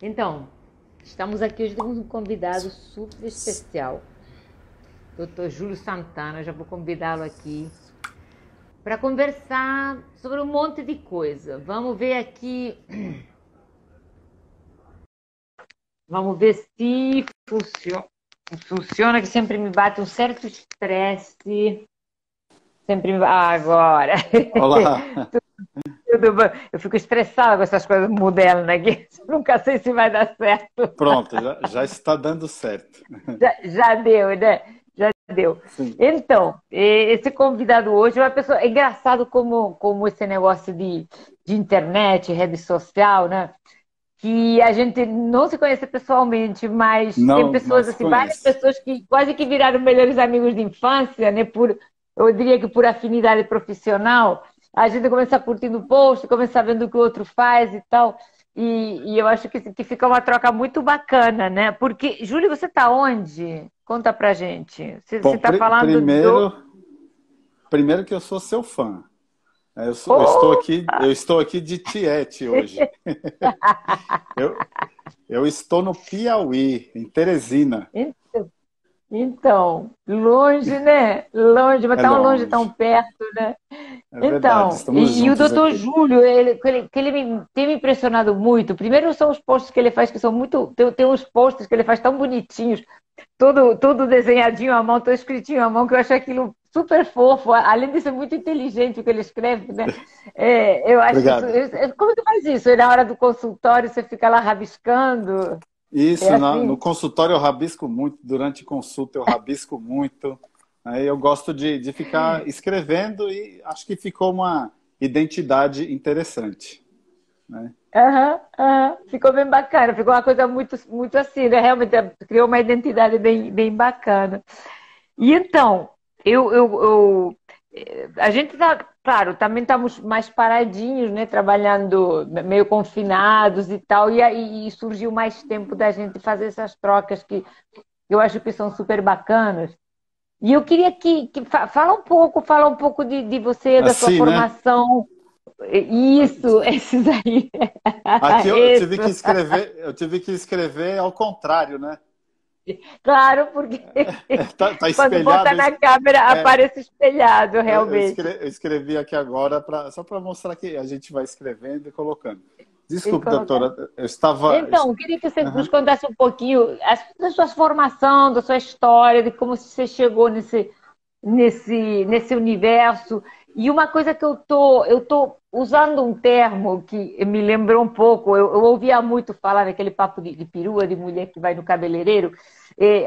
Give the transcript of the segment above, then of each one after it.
Então, estamos aqui hoje, temos um convidado super especial, Dr. Júlio Santana. Já vou convidá-lo aqui para conversar sobre um monte de coisa. Vamos ver aqui, vamos ver se funciona. Funciona, que sempre me bate um certo estresse. Sempre me... agora. Olá, Tudo bom? Eu fico estressada com essas coisas modernas aqui. Nunca sei se vai dar certo. pronto, já está dando certo. Já deu, né? Já deu. Sim. Então, esse convidado hoje é uma pessoa. É engraçado como esse negócio de internet, rede social, né? Que a gente não se conhece pessoalmente, mas tem Não pessoas, se assim, várias conhece. pessoas que quase que viraram melhores amigos de infância, né? Eu diria que por afinidade profissional. A gente começa curtindo o post, começa vendo o que o outro faz e tal. E eu acho que fica uma troca muito bacana, né? Porque, Júlio, você tá onde? Conta pra gente. Você Bom, tá falando do. primeiro que eu sou seu fã. Oh! Eu estou aqui de Tiete hoje. Eu, eu estou no Piauí, em Teresina. Então, longe, né? Longe, mas É tão longe, longe, tão perto, né? é verdade. Então, Estamos e o juntos doutor aqui. Júlio, tem me impressionado muito. Primeiro são os posts que ele faz, que são muito. Tem uns posts que ele faz tão bonitinhos, todo desenhadinho à mão, todo escritinho à mão, que eu acho aquilo super fofo. Além de ser muito inteligente o que ele escreve, né? Eu acho isso. Obrigado. Como que faz isso? Na hora do consultório, você fica lá rabiscando? É Isso, no assim? consultório eu rabisco muito, durante consulta eu rabisco muito. Aí eu gosto de ficar escrevendo e acho que ficou uma identidade interessante, né? Aham, aham. Ficou bem bacana, ficou uma coisa muito assim, né? Realmente criou uma identidade bem bacana. E então, a gente tá, claro, também estamos mais paradinhos, né? Trabalhando meio confinados e tal, e aí surgiu mais tempo da gente fazer essas trocas que eu acho que são super bacanas. E eu queria fala um pouco de você, da sua Assim, né? formação. Isso, esses aí. Aqui Isso. eu tive que escrever ao contrário, né? Claro, porque Tá quando bota espelhado. na câmera É, aparece espelhado, realmente. eu escrevi aqui agora só para mostrar que a gente vai escrevendo e colocando. E Desculpe, colocar. doutora, eu estava. Então, eu queria que você nos Aham. contasse um pouquinho da sua formação, da sua história, de como você chegou nesse universo. E uma coisa que eu tô usando um termo que me lembrou um pouco, eu ouvia muito falar naquele papo de perua, de mulher que vai no cabeleireiro,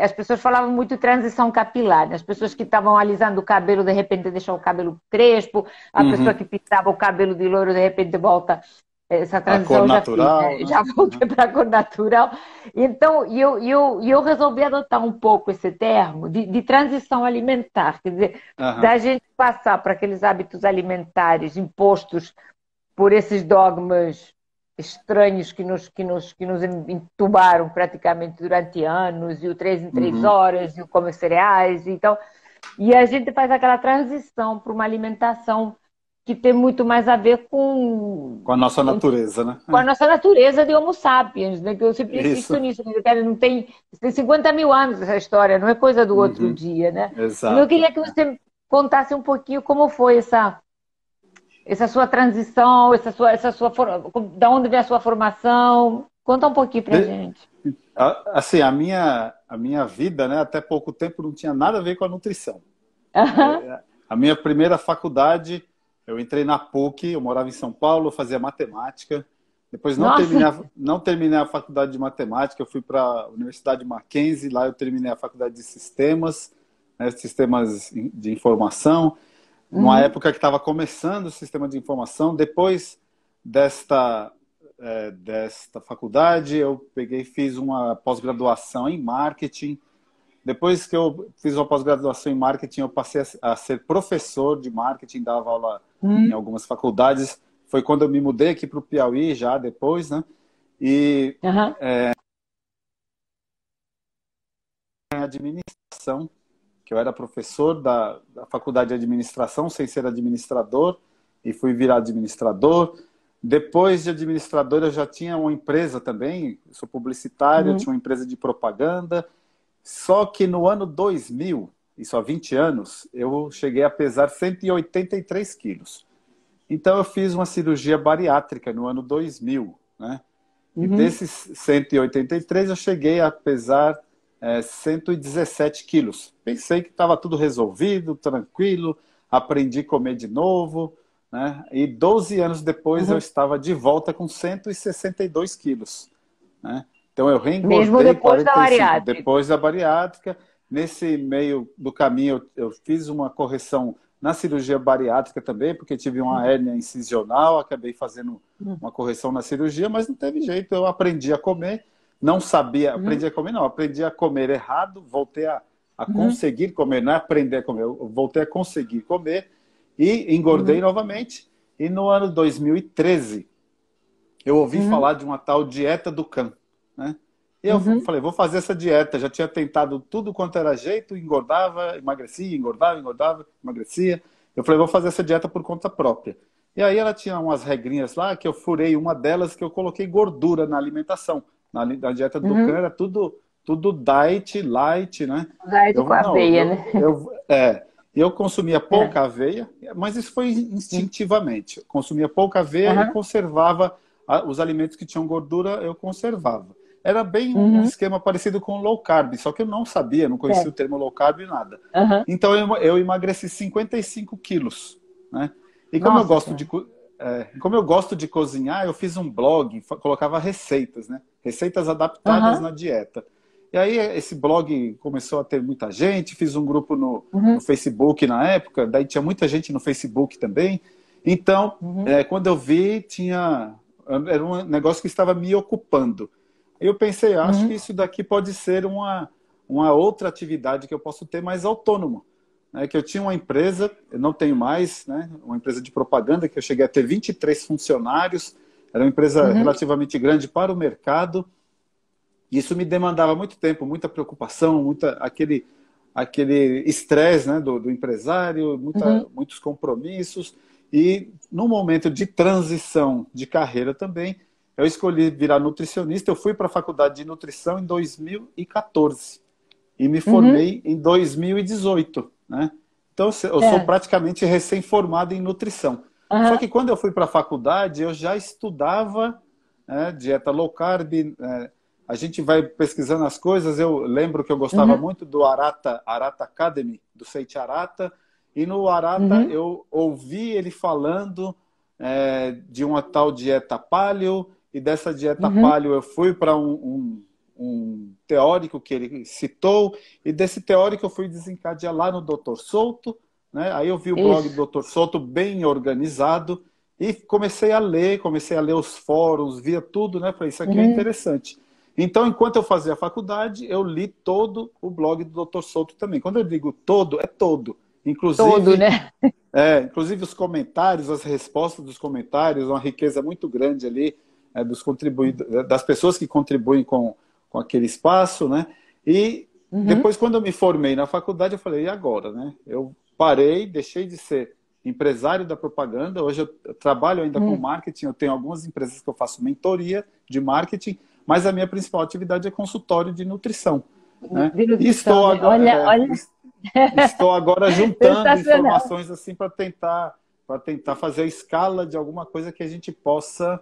as pessoas falavam muito transição capilar, né? As pessoas que estavam alisando o cabelo, de repente deixam o cabelo crespo, a pessoa Uhum. que pintava o cabelo de loiro, de repente volta. Essa A cor transição eu já fiz, natural, né? né? Já Uhum. voltei para a cor natural. Então, eu resolvi adotar um pouco esse termo de transição alimentar, quer dizer, Aham. da gente passar para aqueles hábitos alimentares impostos por esses dogmas estranhos que nos entubaram praticamente durante anos, e o 3 em 3 Uhum. horas, e o comer cereais, então, e a gente faz aquela transição para uma alimentação que tem muito mais a ver Com a nossa natureza, né? com a nossa natureza de Homo sapiens, né? Que eu sempre insisto Isso. nisso, né? Cara, não tem 50 mil anos essa história, não é coisa do outro Uhum. dia, né? Então eu Exato. queria que você contasse um pouquinho como foi essa sua transição, da onde vem a sua formação. Conta um pouquinho pra De- gente. Assim, a minha vida, né, até pouco tempo não tinha nada a ver com a nutrição. Aham. A minha primeira faculdade, eu entrei na PUC, eu morava em São Paulo, eu fazia matemática. Depois Nossa, não terminei a faculdade de matemática, eu fui para a Universidade Mackenzie, lá eu terminei a faculdade de sistemas, né, sistemas de informação, numa uhum. época que estava começando o sistema de informação. Depois desta, desta faculdade, eu peguei e fiz uma pós-graduação em marketing. Depois que eu fiz uma pós-graduação em marketing, eu passei a ser professor de marketing, dava aula em Uhum. algumas faculdades. Foi quando eu me mudei aqui para o Piauí, já depois, né? E Aham. em administração, que eu era professor da faculdade de administração, sem ser administrador, e fui virar administrador. Depois de administrador, eu já tinha uma empresa também, eu sou publicitário, eu Uhum. tinha uma empresa de propaganda. Só que no ano 2000, isso há 20 anos, eu cheguei a pesar 183 quilos. Então eu fiz uma cirurgia bariátrica no ano 2000, né? E Uhum. desses 183 eu cheguei a pesar 117 quilos. Pensei que estava tudo resolvido, tranquilo, aprendi a comer de novo, né? E 12 anos depois eu Uhum. estava de volta com 162 quilos, né? Então eu Mesmo reengordei depois da 45 bariátrica. depois da bariátrica. Nesse meio do caminho eu fiz uma correção na cirurgia bariátrica também, porque tive uma hérnia incisional, acabei fazendo Uhum. uma correção na cirurgia, mas não teve jeito, eu aprendi a comer, não sabia, aprendi Uhum. a comer não, aprendi a comer errado, voltei a Uhum. conseguir comer, não é aprender a comer, eu voltei a conseguir comer e engordei Uhum. novamente. E no ano 2013 eu ouvi Uhum. falar de uma tal dieta do Can, né? E eu Uhum. falei, vou fazer essa dieta. Já tinha tentado tudo quanto era jeito, engordava, emagrecia, engordava, engordava, emagrecia. Eu falei, vou fazer essa dieta por conta própria. E aí ela tinha umas regrinhas lá que eu furei uma delas que eu coloquei gordura na alimentação. Na dieta do Can Uhum. era tudo diet, light, né? Diet com Eu não, aveia, né? eu consumia É. pouca aveia, mas isso foi instintivamente. Eu consumia pouca aveia e Aham. conservava os alimentos que tinham gordura, eu conservava. Era bem um Uhum. esquema parecido com low carb, só que eu não sabia, não conhecia o É. termo low carb nada. Aham. Então eu emagreci 55 quilos, né? E Nossa Senhora. como eu gosto de cozinhar, eu fiz um blog, colocava receitas, né? Receitas adaptadas na Aham. dieta. E aí esse blog começou a ter muita gente, fiz um grupo no Uhum. Facebook na época, daí tinha muita gente no Facebook também. Então, Uhum. quando eu vi, era um negócio que estava me ocupando. Eu pensei, acho que Uhum. isso daqui pode ser uma outra atividade que eu posso ter mais autônomo. Né? Que eu tinha uma empresa, eu não tenho mais, né? Uma empresa de propaganda que eu cheguei a ter 23 funcionários, era uma empresa Uhum. relativamente grande para o mercado. Isso me demandava muito tempo, muita preocupação, aquele estresse, né, do empresário, Uhum. muitos compromissos. E no momento de transição de carreira também, eu escolhi virar nutricionista. Eu fui para a faculdade de nutrição em 2014 e me Uhum. formei em 2018, né? Então eu sou É. praticamente recém-formado em nutrição. Só Aham. que quando eu fui para a faculdade, eu já estudava, né, dieta low carb. A gente vai pesquisando as coisas. Eu lembro que eu gostava Uhum. muito do Arata Academy, do Seiichi Arata. E no Arata Uhum. eu ouvi ele falando de uma tal dieta paleo. E dessa dieta Uhum. paleo eu fui para um teórico que ele citou. E desse teórico eu fui desencadear lá no Dr. Souto, né? Aí eu vi o blog Isso. do Dr. Souto bem organizado e comecei a ler os fóruns, via tudo, né? Falei, isso aqui é Uhum. interessante. Então, enquanto eu fazia a faculdade, eu li todo o blog do Dr. Souto também. Quando eu digo todo, é todo. Todo, Inclusive, né? inclusive os comentários, as respostas dos comentários, uma riqueza muito grande ali das pessoas que contribuem com aquele espaço, né? E Uhum. depois, quando eu me formei na faculdade, eu falei, e agora, né? Eu parei, deixei de ser empresário da propaganda. Hoje eu trabalho ainda com Uhum. marketing, eu tenho algumas empresas que eu faço mentoria de marketing, mas a minha principal atividade é consultório de nutrição, né? De E nutrição, né? Olha, olha, estou agora juntando sensacional. informações assim para tentar fazer a escala de alguma coisa que a gente possa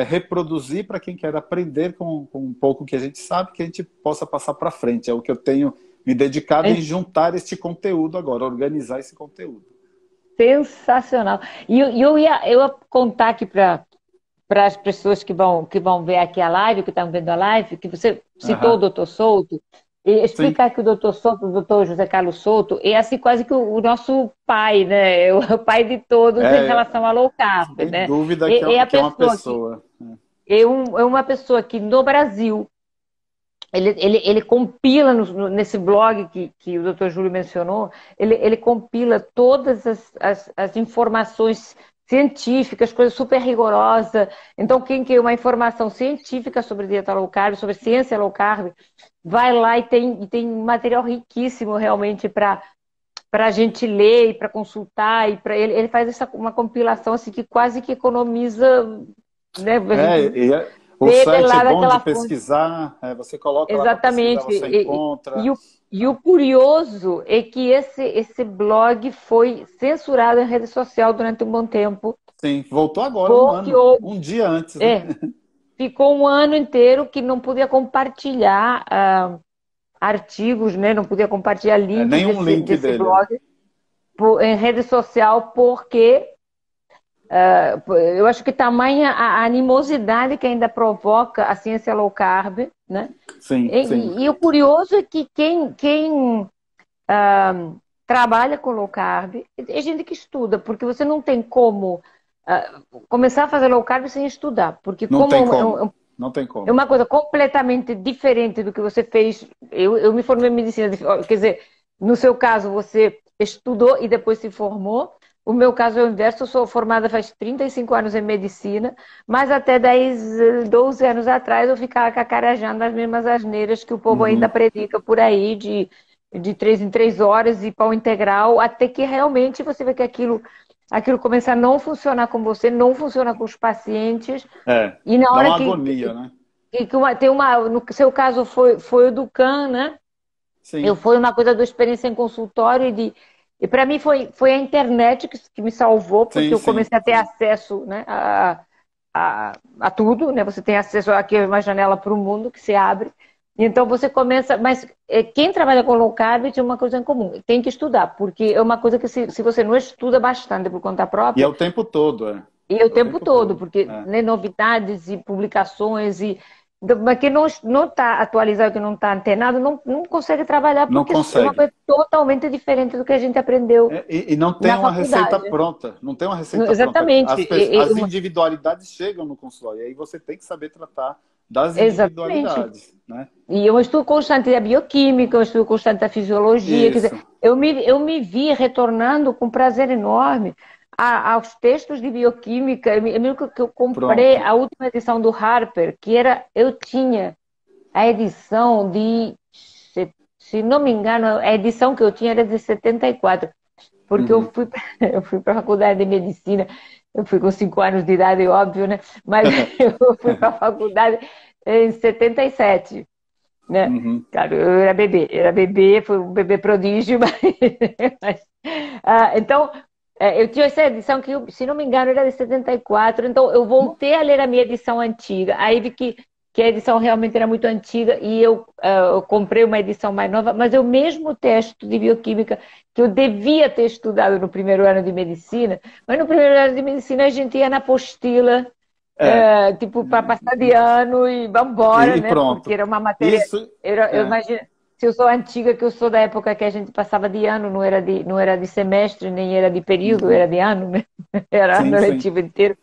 reproduzir para quem quer aprender com um pouco que a gente sabe, que a gente possa passar para frente. É o que eu tenho me dedicado em É juntar este conteúdo agora, organizar esse conteúdo. sensacional. Eu ia contar aqui para as pessoas que vão ver aqui a live, que estão vendo a live, que você citou o Aham. doutor Souto, e Sim, explicar que o doutor Souto, o doutor José Carlos Souto, é assim quase que o nosso pai, né? É o pai de todos em é, relação a low carb, sem né? dúvida É a que é uma pessoa que pessoa. é uma pessoa que no Brasil ele compila nesse blog que o Dr. Júlio mencionou, ele compila todas as informações científicas, coisas super rigorosas. Então, quem quer uma informação científica sobre dieta low carb, sobre ciência low carb, vai lá e tem material riquíssimo realmente para a gente ler e para consultar. E para ele faz uma compilação assim, que quase que economiza, né? A gente O vê ele site é lá bom de daquela fonte. pesquisar, você coloca lá para pesquisar, Exatamente. você encontra. E o curioso é que esse blog foi censurado em rede social durante um bom tempo, Sim, voltou agora, porque um dia antes, né? é, ficou um ano inteiro que não podia compartilhar artigos, né? Não podia compartilhar link Nenhum link desse dele. blog em rede social, porque eu acho que tamanha a animosidade que ainda provoca a ciência low carb, né? Sim, sim. E o curioso é que quem trabalha com low carb é gente que estuda, porque você não tem como começar a fazer low carb sem estudar, porque Não como tem como. Não tem é como. uma coisa completamente diferente do que você fez. Eu me formei em medicina, quer dizer, no seu caso você estudou e depois se formou. O meu caso é o inverso, eu sou formada faz 35 anos em medicina, mas até 10, 12 anos atrás eu ficava cacarejando as mesmas asneiras que o povo ainda Uhum. predica por aí, de 3 em 3 horas e pão integral, até que realmente você vê que aquilo começa a não funcionar com você, não funciona com os pacientes, e na Dá hora uma que agonia, né? no seu caso foi o do CAN, né? Sim, Foi uma coisa da experiência em consultório e para mim foi a internet que me salvou, porque sim, eu sim, comecei a ter sim. acesso, né, a tudo, né? Você tem acesso aqui a uma janela para o mundo que se abre. Então você começa, mas quem trabalha com low carb tem uma coisa em comum, tem que estudar, porque é uma coisa que se você não estuda bastante por conta E é própria, o tempo todo, e o É o tempo tempo todo, todo. porque né, novidades e publicações mas quem não está atualizado, que não está antenado, não consegue trabalhar Não porque é uma consegue. coisa totalmente diferente do que a gente aprendeu E não tem na uma receita faculdade. pronta. Não tem uma receita pronta. Exatamente, As individualidades chegam no consultório. E aí você tem que saber tratar das exatamente. individualidades, né? E eu estudo constante da bioquímica, eu estudo constante da fisiologia, quer dizer, Isso. eu me vi retornando com prazer enorme aos textos de bioquímica. Eu me lembro que eu comprei Pronto. a última edição do Harper, eu tinha a edição se não me engano, a edição que eu tinha era de 74, porque eu Uhum. fui, eu fui para a faculdade de medicina, eu fui com 5 anos de idade, óbvio, né? Mas eu fui para a faculdade em 77, né? Uhum. Claro, eu era bebê, foi um bebê prodígio, mas então eu tinha essa edição que, se não me engano, era de 74, então eu voltei a ler a minha edição antiga, aí vi que a edição realmente era muito antiga e eu comprei uma edição mais nova, mas é o mesmo texto de bioquímica que eu devia ter estudado no primeiro ano de medicina, mas no primeiro ano de medicina a gente ia na apostila, É. tipo, para passar de ano e vambora, E né? Porque pronto. era uma matéria. Isso. Eu É. imagino, se eu sou antiga, que eu sou da época que a gente passava de ano, não era de semestre, nem era de período, Uhum. era de ano, né? Era ano Sim, sim. letivo inteiro.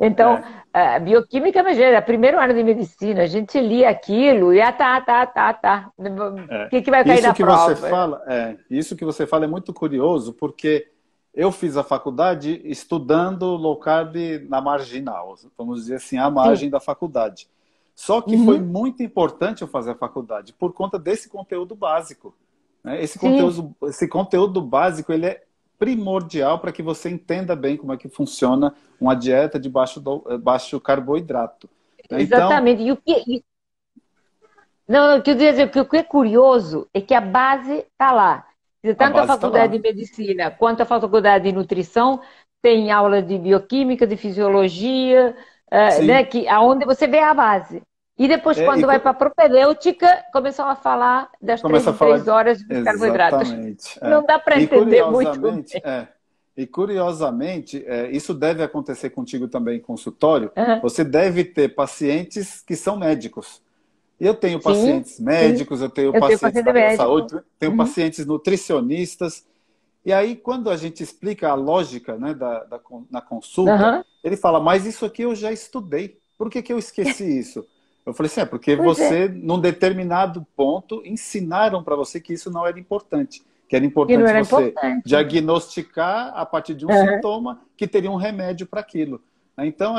Então, É. bioquímica, imagina, primeiro ano de medicina, a gente lia aquilo e tá. O É. que vai cair Isso na que você prova? fala, isso que você fala é muito curioso, porque eu fiz a faculdade estudando low carb na marginal, vamos dizer assim, à Sim. margem da faculdade. Só que foi Uhum. muito importante eu fazer a faculdade por conta desse conteúdo básico, né? Sim, Esse conteúdo básico ele é primordial para que você entenda bem como é que funciona uma dieta de baixo carboidrato, né? Então, exatamente. Não, eu quero dizer que o que é curioso é que a base está lá. a Tanto a base está faculdade lá. de medicina quanto a faculdade de nutrição tem aula de bioquímica, de fisiologia, né, Sim. aonde você vê a base. E depois, É, quando vai para a propedêutica, começam a falar das três começa a em falar três horas dos carboidratos. exatamente. Não dá para E entender muito curiosamente, bem. isso deve acontecer contigo também em consultório. Aham. Você deve ter pacientes que são médicos. Eu tenho Sim, pacientes sim. médicos, eu tenho Eu tenho pacientes da paciente área da médico. saúde, tenho Uhum. pacientes nutricionistas. E aí, quando a gente explica a lógica, né, na consulta, Aham. ele fala, mas isso aqui eu já estudei. Por que que eu esqueci isso? Eu falei assim, porque Pois é. você, num determinado ponto, ensinaram para você que isso não era importante. Que era Que não importante era você importante. diagnosticar a partir de um Aham. sintoma que teria um remédio para aquilo. Então,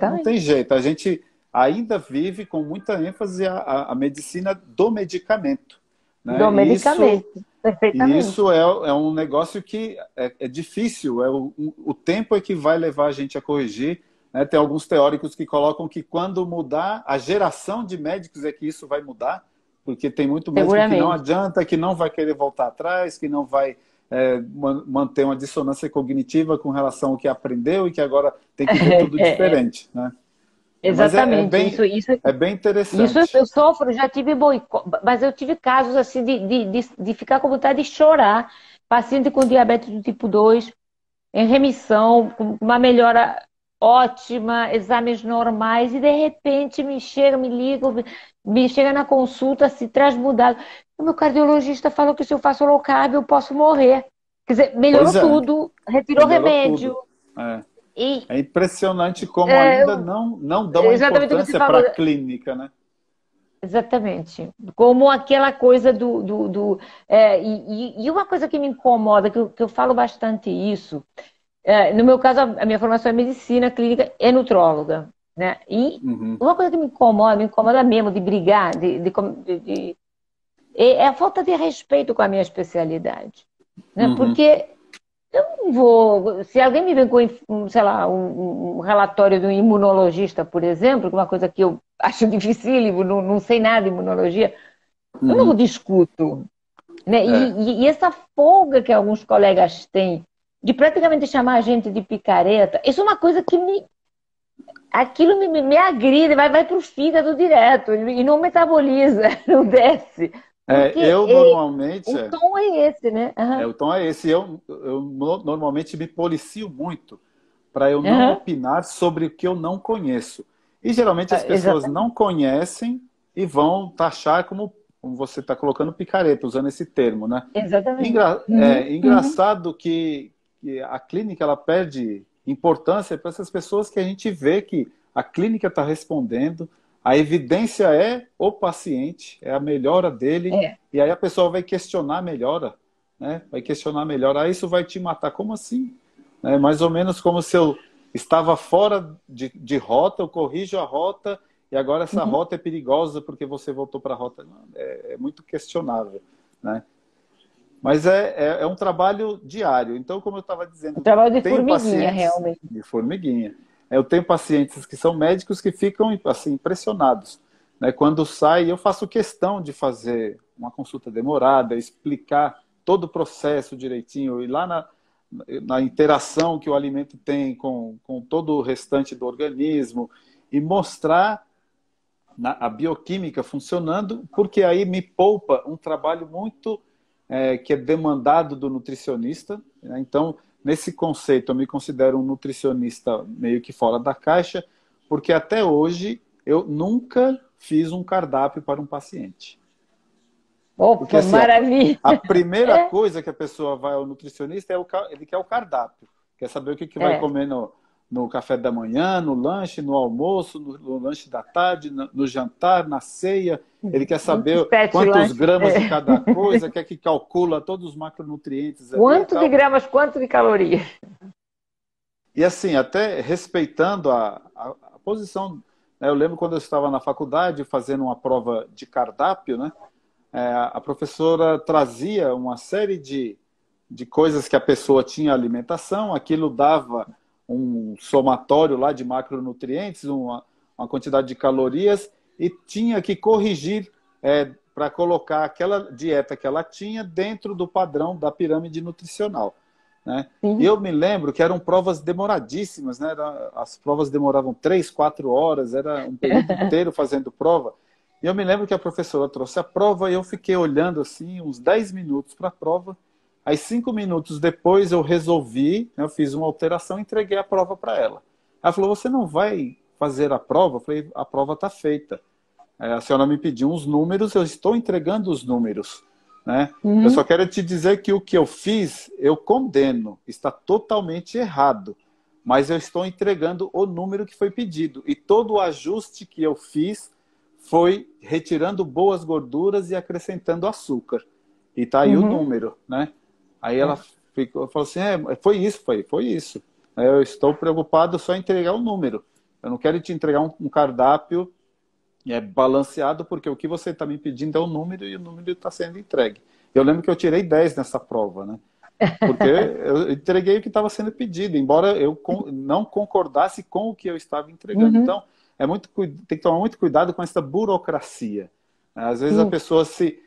não tem Exatamente. jeito. A gente ainda vive com muita ênfase a medicina do medicamento, Do né? E isso medicamento. E Perfeitamente. isso é um negócio que é difícil, o tempo é que vai levar a gente a corrigir, né? Tem alguns teóricos que colocam que quando mudar, a geração de médicos é que isso vai mudar, porque tem muito médico que não Seguramente. adianta, que não vai querer voltar atrás, que não vai manter uma dissonância cognitiva com relação ao que aprendeu e que agora tem que ver tudo É, diferente, né? Mas exatamente. é bem Isso interessante. eu sofro, já tive boicote, mas eu tive casos assim de ficar com vontade de chorar. Paciente com diabetes do tipo 2 em remissão, com uma melhora ótima, exames normais, e de repente me chega, me liga, me chega na consulta, se traz mudado. O meu cardiologista falou que se eu faço low carb eu posso morrer. Quer dizer, melhorou Pois é, tudo, retirou melhorou remédio. tudo. É. E É impressionante como é, ainda não dão a exatamente o que você importância para falou. a clínica, né? Exatamente. Como aquela coisa e uma coisa que me incomoda, que eu falo bastante isso, no meu caso, a minha formação é medicina clínica e nutróloga, né? E Uhum, uma coisa que me incomoda mesmo de brigar, é a falta de respeito com a minha especialidade, né? uhum, Porque eu não vou. Se alguém me vem com, sei lá, um relatório de um imunologista, por exemplo, que é uma coisa que eu acho dificílimo, não sei nada de imunologia, eu não uhum. discuto. Né? É, E essa folga que alguns colegas têm de praticamente chamar a gente de picareta, isso é uma coisa que aquilo me agride, vai para o fígado direto e não metaboliza, não desce. Porque eu normalmente, o tom é esse, né? Aham, o tom é esse, normalmente me policio muito para eu não aham, opinar sobre o que eu não conheço. E geralmente as pessoas não exatamente. conhecem e vão taxar como você está colocando picareta, usando esse termo, né? Exatamente. Uhum, uhum. Engraçado que a clínica ela perde importância para essas pessoas que a gente vê que a clínica está respondendo, a evidência é o paciente, é a melhora dele, É. e aí a pessoa vai questionar a melhora, né? Vai questionar a melhora, isso vai te matar. Como assim? É mais ou menos como se eu estava fora de rota, eu corrijo a rota, e agora essa Uhum. rota é perigosa porque você voltou para a rota. É muito questionável, né? Mas é um trabalho diário. Então, como eu estava Um dizendo, trabalho de tenho formiguinha, pacientes realmente. de formiguinha. Eu tenho pacientes que são médicos que ficam assim impressionados, né? Quando sai, eu faço questão de fazer uma consulta demorada, explicar todo o processo direitinho, e lá na interação que o alimento tem com todo o restante do organismo, e mostrar a bioquímica funcionando, porque aí me poupa um trabalho muito que é demandado do nutricionista, né? Então, nesse conceito, eu me considero um nutricionista meio que fora da caixa, porque até hoje eu nunca fiz um cardápio para um paciente. Porque Opa, assim, maravilha! a primeira É, coisa que a pessoa vai ao nutricionista ele quer o cardápio. Quer saber o que vai é. comer no café da manhã, no lanche, no almoço, no lanche da tarde, no jantar, na ceia. Ele quer saber Sete quantos lanches. gramas de É. cada coisa, quer que calcula todos os macronutrientes ali e Quanto de tal. gramas, quanto de calorias? E assim, até respeitando a posição, né? Eu lembro quando eu estava na faculdade fazendo uma prova de cardápio, né? A professora trazia uma série de coisas que a pessoa tinha alimentação, aquilo dava um somatório lá de macronutrientes, uma quantidade de calorias, e tinha que corrigir para colocar aquela dieta que ela tinha dentro do padrão da pirâmide nutricional, né? E Sim. eu me lembro que eram provas demoradíssimas, né? As provas demoravam 3, 4 horas, era um período inteiro fazendo prova. E eu me lembro que a professora trouxe a prova e eu fiquei olhando assim uns 10 minutos para a prova. Aí 5 minutos depois eu resolvi, né, eu fiz uma alteração e entreguei a prova para ela. Ela falou, você não vai fazer a prova? Eu falei, a prova está feita. A senhora me pediu uns números, eu estou entregando os números, né? Eu só Uhum. quero te dizer que o que eu fiz, eu condeno, está totalmente errado, mas eu estou entregando o número que foi pedido. E todo o ajuste que eu fiz foi retirando boas gorduras e acrescentando açúcar. E tá aí o Uhum. número, né? Aí ela É. falou assim, foi isso. Eu estou preocupado só em entregar o número. Eu não quero te entregar um cardápio balanceado, porque o que você está me pedindo é o número e o número está sendo entregue. Eu lembro que eu tirei 10 nessa prova, né? Porque eu entreguei o que estava sendo pedido, embora eu não concordasse com o que eu estava entregando. Uhum, Então, tem que tomar muito cuidado com essa burocracia. Às vezes a sim. pessoa se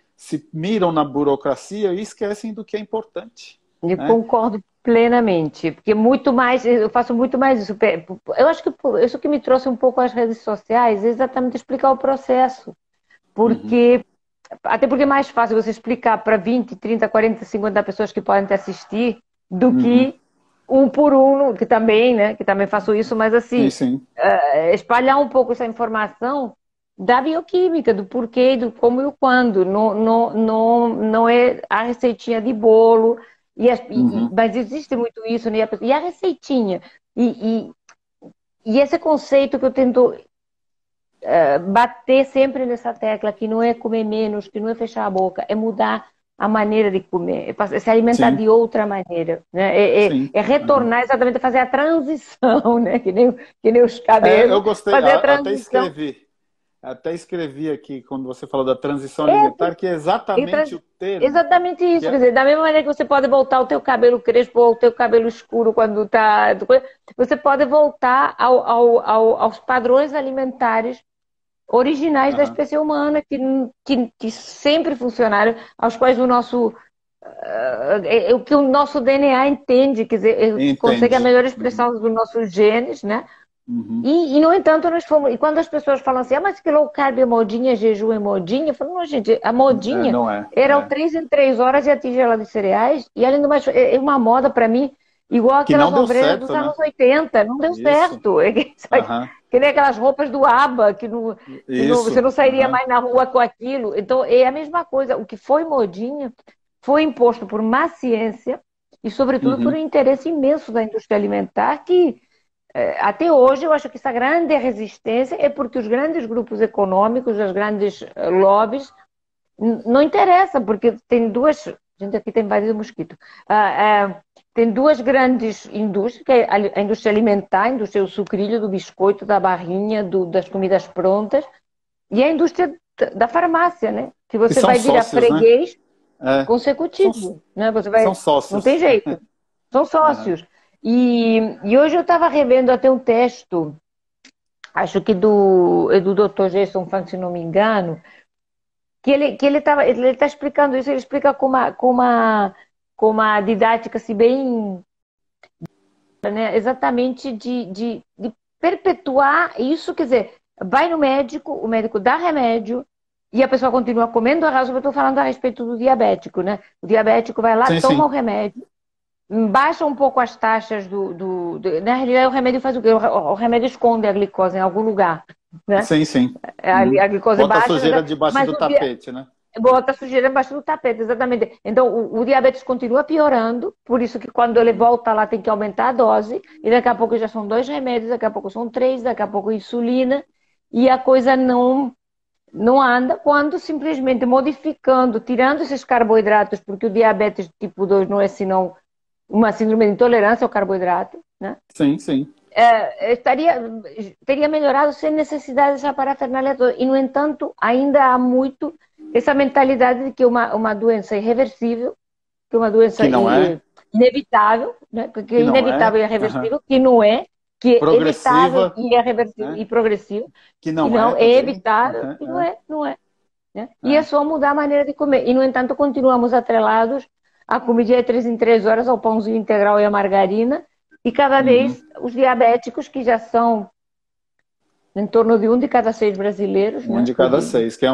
miram na burocracia e esquecem do que é importante, Eu né? concordo plenamente, porque muito mais, eu faço muito mais isso. Eu acho que isso que me trouxe um pouco às redes sociais é exatamente explicar o processo, Uhum, porque até porque é mais fácil você explicar para 20, 30, 40, 50 pessoas que podem te assistir do uhum. que um por um, que também, né, que também faço isso, mas Sim, assim, sim. espalhar um pouco essa informação da bioquímica, do porquê, do como e o quando. Não é a receitinha de bolo, Uhum, mas existe muito isso, né? E a receitinha. E, e esse conceito que eu tento bater sempre nessa tecla, que não é comer menos, que não é fechar a boca, é mudar a maneira de comer, é se alimentar sim, de outra maneira, né? sim. É Uhum. retornar exatamente a fazer a transição, né? Que nem os Eu cabelos, gostei, fazer a até transição. escrevi. Até escrevi aqui, quando você falou da transição É, alimentar, que é exatamente o termo. exatamente Que isso, quer é, dizer, da mesma maneira que você pode voltar o teu cabelo crespo ou o teu cabelo escuro quando tá, você pode voltar aos padrões alimentares originais da aham, espécie humana, que sempre funcionaram, aos quais o que o nosso DNA entende, quer dizer, consegue a entende. melhor Uhum, expressão dos nossos genes, né? uhum. No entanto, nós fomos. E quando as pessoas falam assim, mas que low carb é modinha, jejum é modinha, eu falo, não, gente, a É, modinha não é. era o É. 3 em 3 horas e a tigela de cereais, e além do mais, é uma moda para mim, igual Que aquelas não deu ombreiras dos certo, né? anos 80, não deu Isso. certo. Aham. Que nem aquelas roupas do ABBA, você Isso. não sairia Aham. mais na rua com aquilo. Então, é a mesma coisa. O que foi modinha foi imposto por má ciência e, sobretudo, por um Uhum. interesse imenso da indústria alimentar que até hoje, eu acho que essa grande resistência é porque os grandes grupos econômicos, as grandes lobbies, não interessa, porque tem duas. Gente, aqui tem vários mosquitos. Tem duas grandes indústrias, que é a indústria alimentar, a indústria do sucrilho, do biscoito, da barrinha, das comidas prontas, e a indústria da farmácia, né? Que Que você são vai virar sócios, né? freguês É. São, consecutivo, né? Você são vai. Não tem sócios. jeito. São Aham. sócios. E hoje eu estava revendo até um texto, acho que é do Dr. Jason Funk, se não me engano, ele tá explicando isso, ele explica com uma didática assim, bem, né, exatamente de perpetuar isso, quer dizer, vai no médico, o médico dá remédio, e a pessoa continua comendo a razão, eu estou falando a respeito do diabético, né? O diabético vai lá, Sim, toma o sim. remédio, baixa um pouco as taxas na realidade, o remédio faz o quê? O remédio esconde a glicose em algum lugar, né? Sim, sim. A, Uhum. a glicose Bota a baixa, sujeira debaixo mas do tapete, né? bota a sujeira embaixo do tapete, exatamente. Então, o diabetes continua piorando, por isso que quando ele Uhum. volta lá tem que aumentar a dose, e daqui a pouco já são dois remédios, daqui a pouco são três, daqui a pouco insulina, e a coisa não anda quando simplesmente modificando, tirando esses carboidratos, porque o diabetes tipo 2 não é senão uma síndrome de intolerância ao carboidrato, né? Sim, sim. Teria melhorado sem necessidade dessa parafernália toda. E, no entanto, ainda há muito essa mentalidade de que uma doença irreversível, que é uma doença Que não é, inevitável, né? Porque é que não é. inevitável e é Aham. reversível, que não é, que é evitável Progressiva, e é reversível né? e progressivo, Que e não é não, é também. evitável Aham, e não é, não é. Né? E é é. só mudar a maneira de comer. E, no entanto, continuamos atrelados à comida de 3 em 3 horas, ao pãozinho integral e à margarina, e cada Uhum. vez os diabéticos, que já são em torno de um de cada seis brasileiros, Um né? de cada seis, que é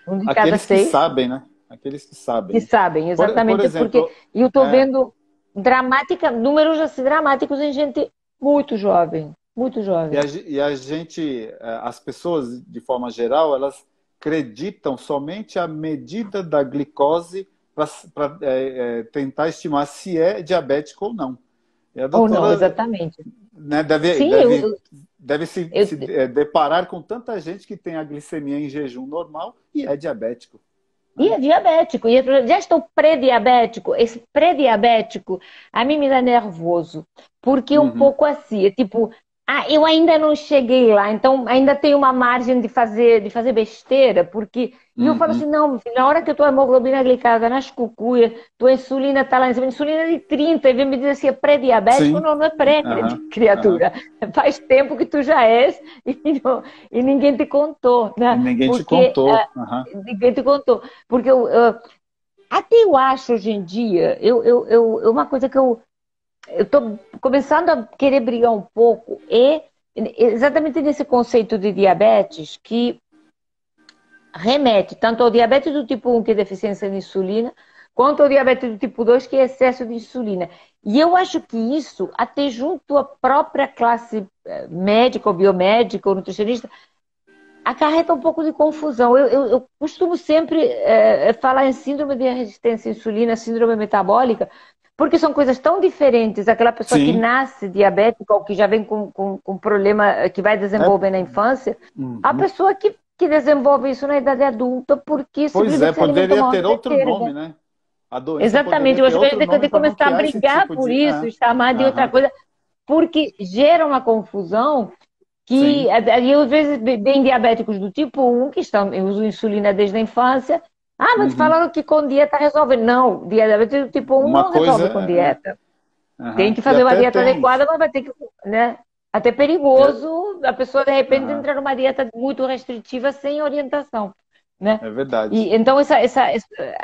Um de cada aqueles que seis sabem, né? Aqueles que que sabem. sabem, Por exatamente porque exemplo, eu estou é, vendo números assim dramáticos em gente muito jovem, muito jovem. e a gente, as pessoas, de forma geral, elas acreditam somente a medida da glicose para tentar estimar se é diabético ou não. E a Ou não, doutora, exatamente. né, Sim, deve se eu, deparar com tanta gente que tem a glicemia em jejum normal e é diabético, e né? é diabético, já estou pré-diabético. Esse pré-diabético a mim me dá nervoso, porque é um Uhum, pouco assim, é tipo, Eu ainda não cheguei lá, então ainda tem uma margem de fazer besteira, porque e eu falo Uhum. assim, não, meu filho, na hora que a tua hemoglobina glicada nas cucuias, tua insulina está lá em cima, insulina de 30 e vem me dizer assim, é pré-diabético? Sim. Não, não é pré, Aham. Aham. criatura. Faz tempo que tu já és e ninguém te contou, E né? ninguém te Porque contou. Aham. ninguém te contou. Porque até eu acho hoje em dia, uma coisa que eu estou começando a querer brigar um pouco exatamente nesse conceito de diabetes que remete tanto ao diabetes do tipo 1, que é deficiência de insulina, quanto ao diabetes do tipo 2, que é excesso de insulina. E eu acho que isso, até junto à própria classe médica, ou biomédica, ou nutricionista, acarreta um pouco de confusão. Eu costumo sempre falar em síndrome de resistência à insulina, síndrome metabólica, porque são coisas tão diferentes. Aquela pessoa que Sim. nasce diabética ou que já vem com problema que vai É, desenvolver na infância, a uhum. pessoa que desenvolve isso na idade adulta porque Pois é, simplesmente se alimenta poderia mal de ter outro besteira. nome, né? A doença poderia Exatamente, eu ter acho que a outro gente tem que nome para começar a nomear esse brigar tipo por de. isso, chamar de outra Aham. coisa, porque gera uma confusão que Sim. aí às vezes bem diabéticos do tipo 1 que usam insulina desde a infância. Mas Uhum. falaram que com dieta resolve. Não, diabetes do tipo 1 Uma não coisa. resolve com dieta. Tem Aham. que E fazer uma até dieta tem. adequada, mas vai ter que, né? Até e a- perigoso a pessoa de repente Aham. entrar numa dieta muito restritiva sem orientação, né? É verdade. E então a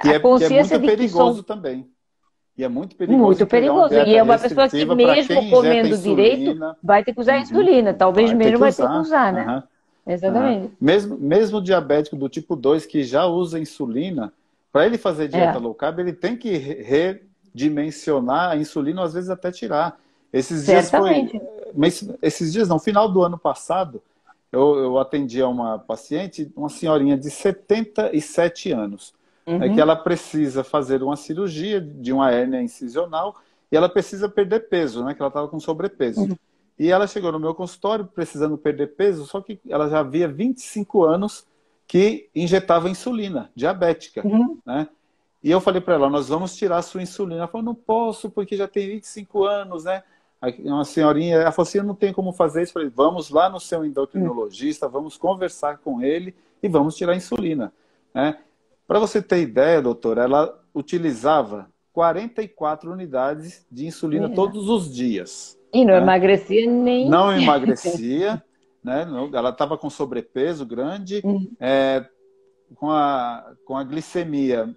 Que é consciência muito de que são perigoso também. E é muito perigoso muito entregar uma perigoso. E dieta é uma pessoa que, restritiva para mesmo quem injeta comendo direito, insulina. vai ter que usar Uhum. insulina. Talvez Vai ter mesmo que vai ter que usar. usar, né? Aham. Aham. Exatamente. Mesmo o diabético do tipo 2 que já usa insulina, para ele fazer dieta É, low carb, ele tem que redimensionar a insulina, às vezes até tirar. Esses dias foi. certamente. Esses dias, no final do ano passado, eu atendi a uma paciente, uma senhorinha de 77 anos, que Uhum, ela precisa fazer uma cirurgia de uma hérnia incisional e ela precisa perder peso, né? Que ela estava com sobrepeso. uhum, E ela chegou no meu consultório precisando perder peso, só que ela já havia 25 anos que injetava insulina, diabética, uhum. né? E eu falei para ela, nós vamos tirar a sua insulina. Ela falou, não posso, porque já tem 25 anos, né? Aí uma senhorinha, ela falou assim, eu não tenho como fazer isso. Eu falei, vamos lá no seu endocrinologista, vamos conversar com ele e vamos tirar a insulina, né? Para você ter ideia, doutora, ela utilizava 44 unidades de insulina É. todos os dias, E não né? emagrecia nem. Não emagrecia, né? Ela estava com sobrepeso grande, Uhum. é, com a glicemia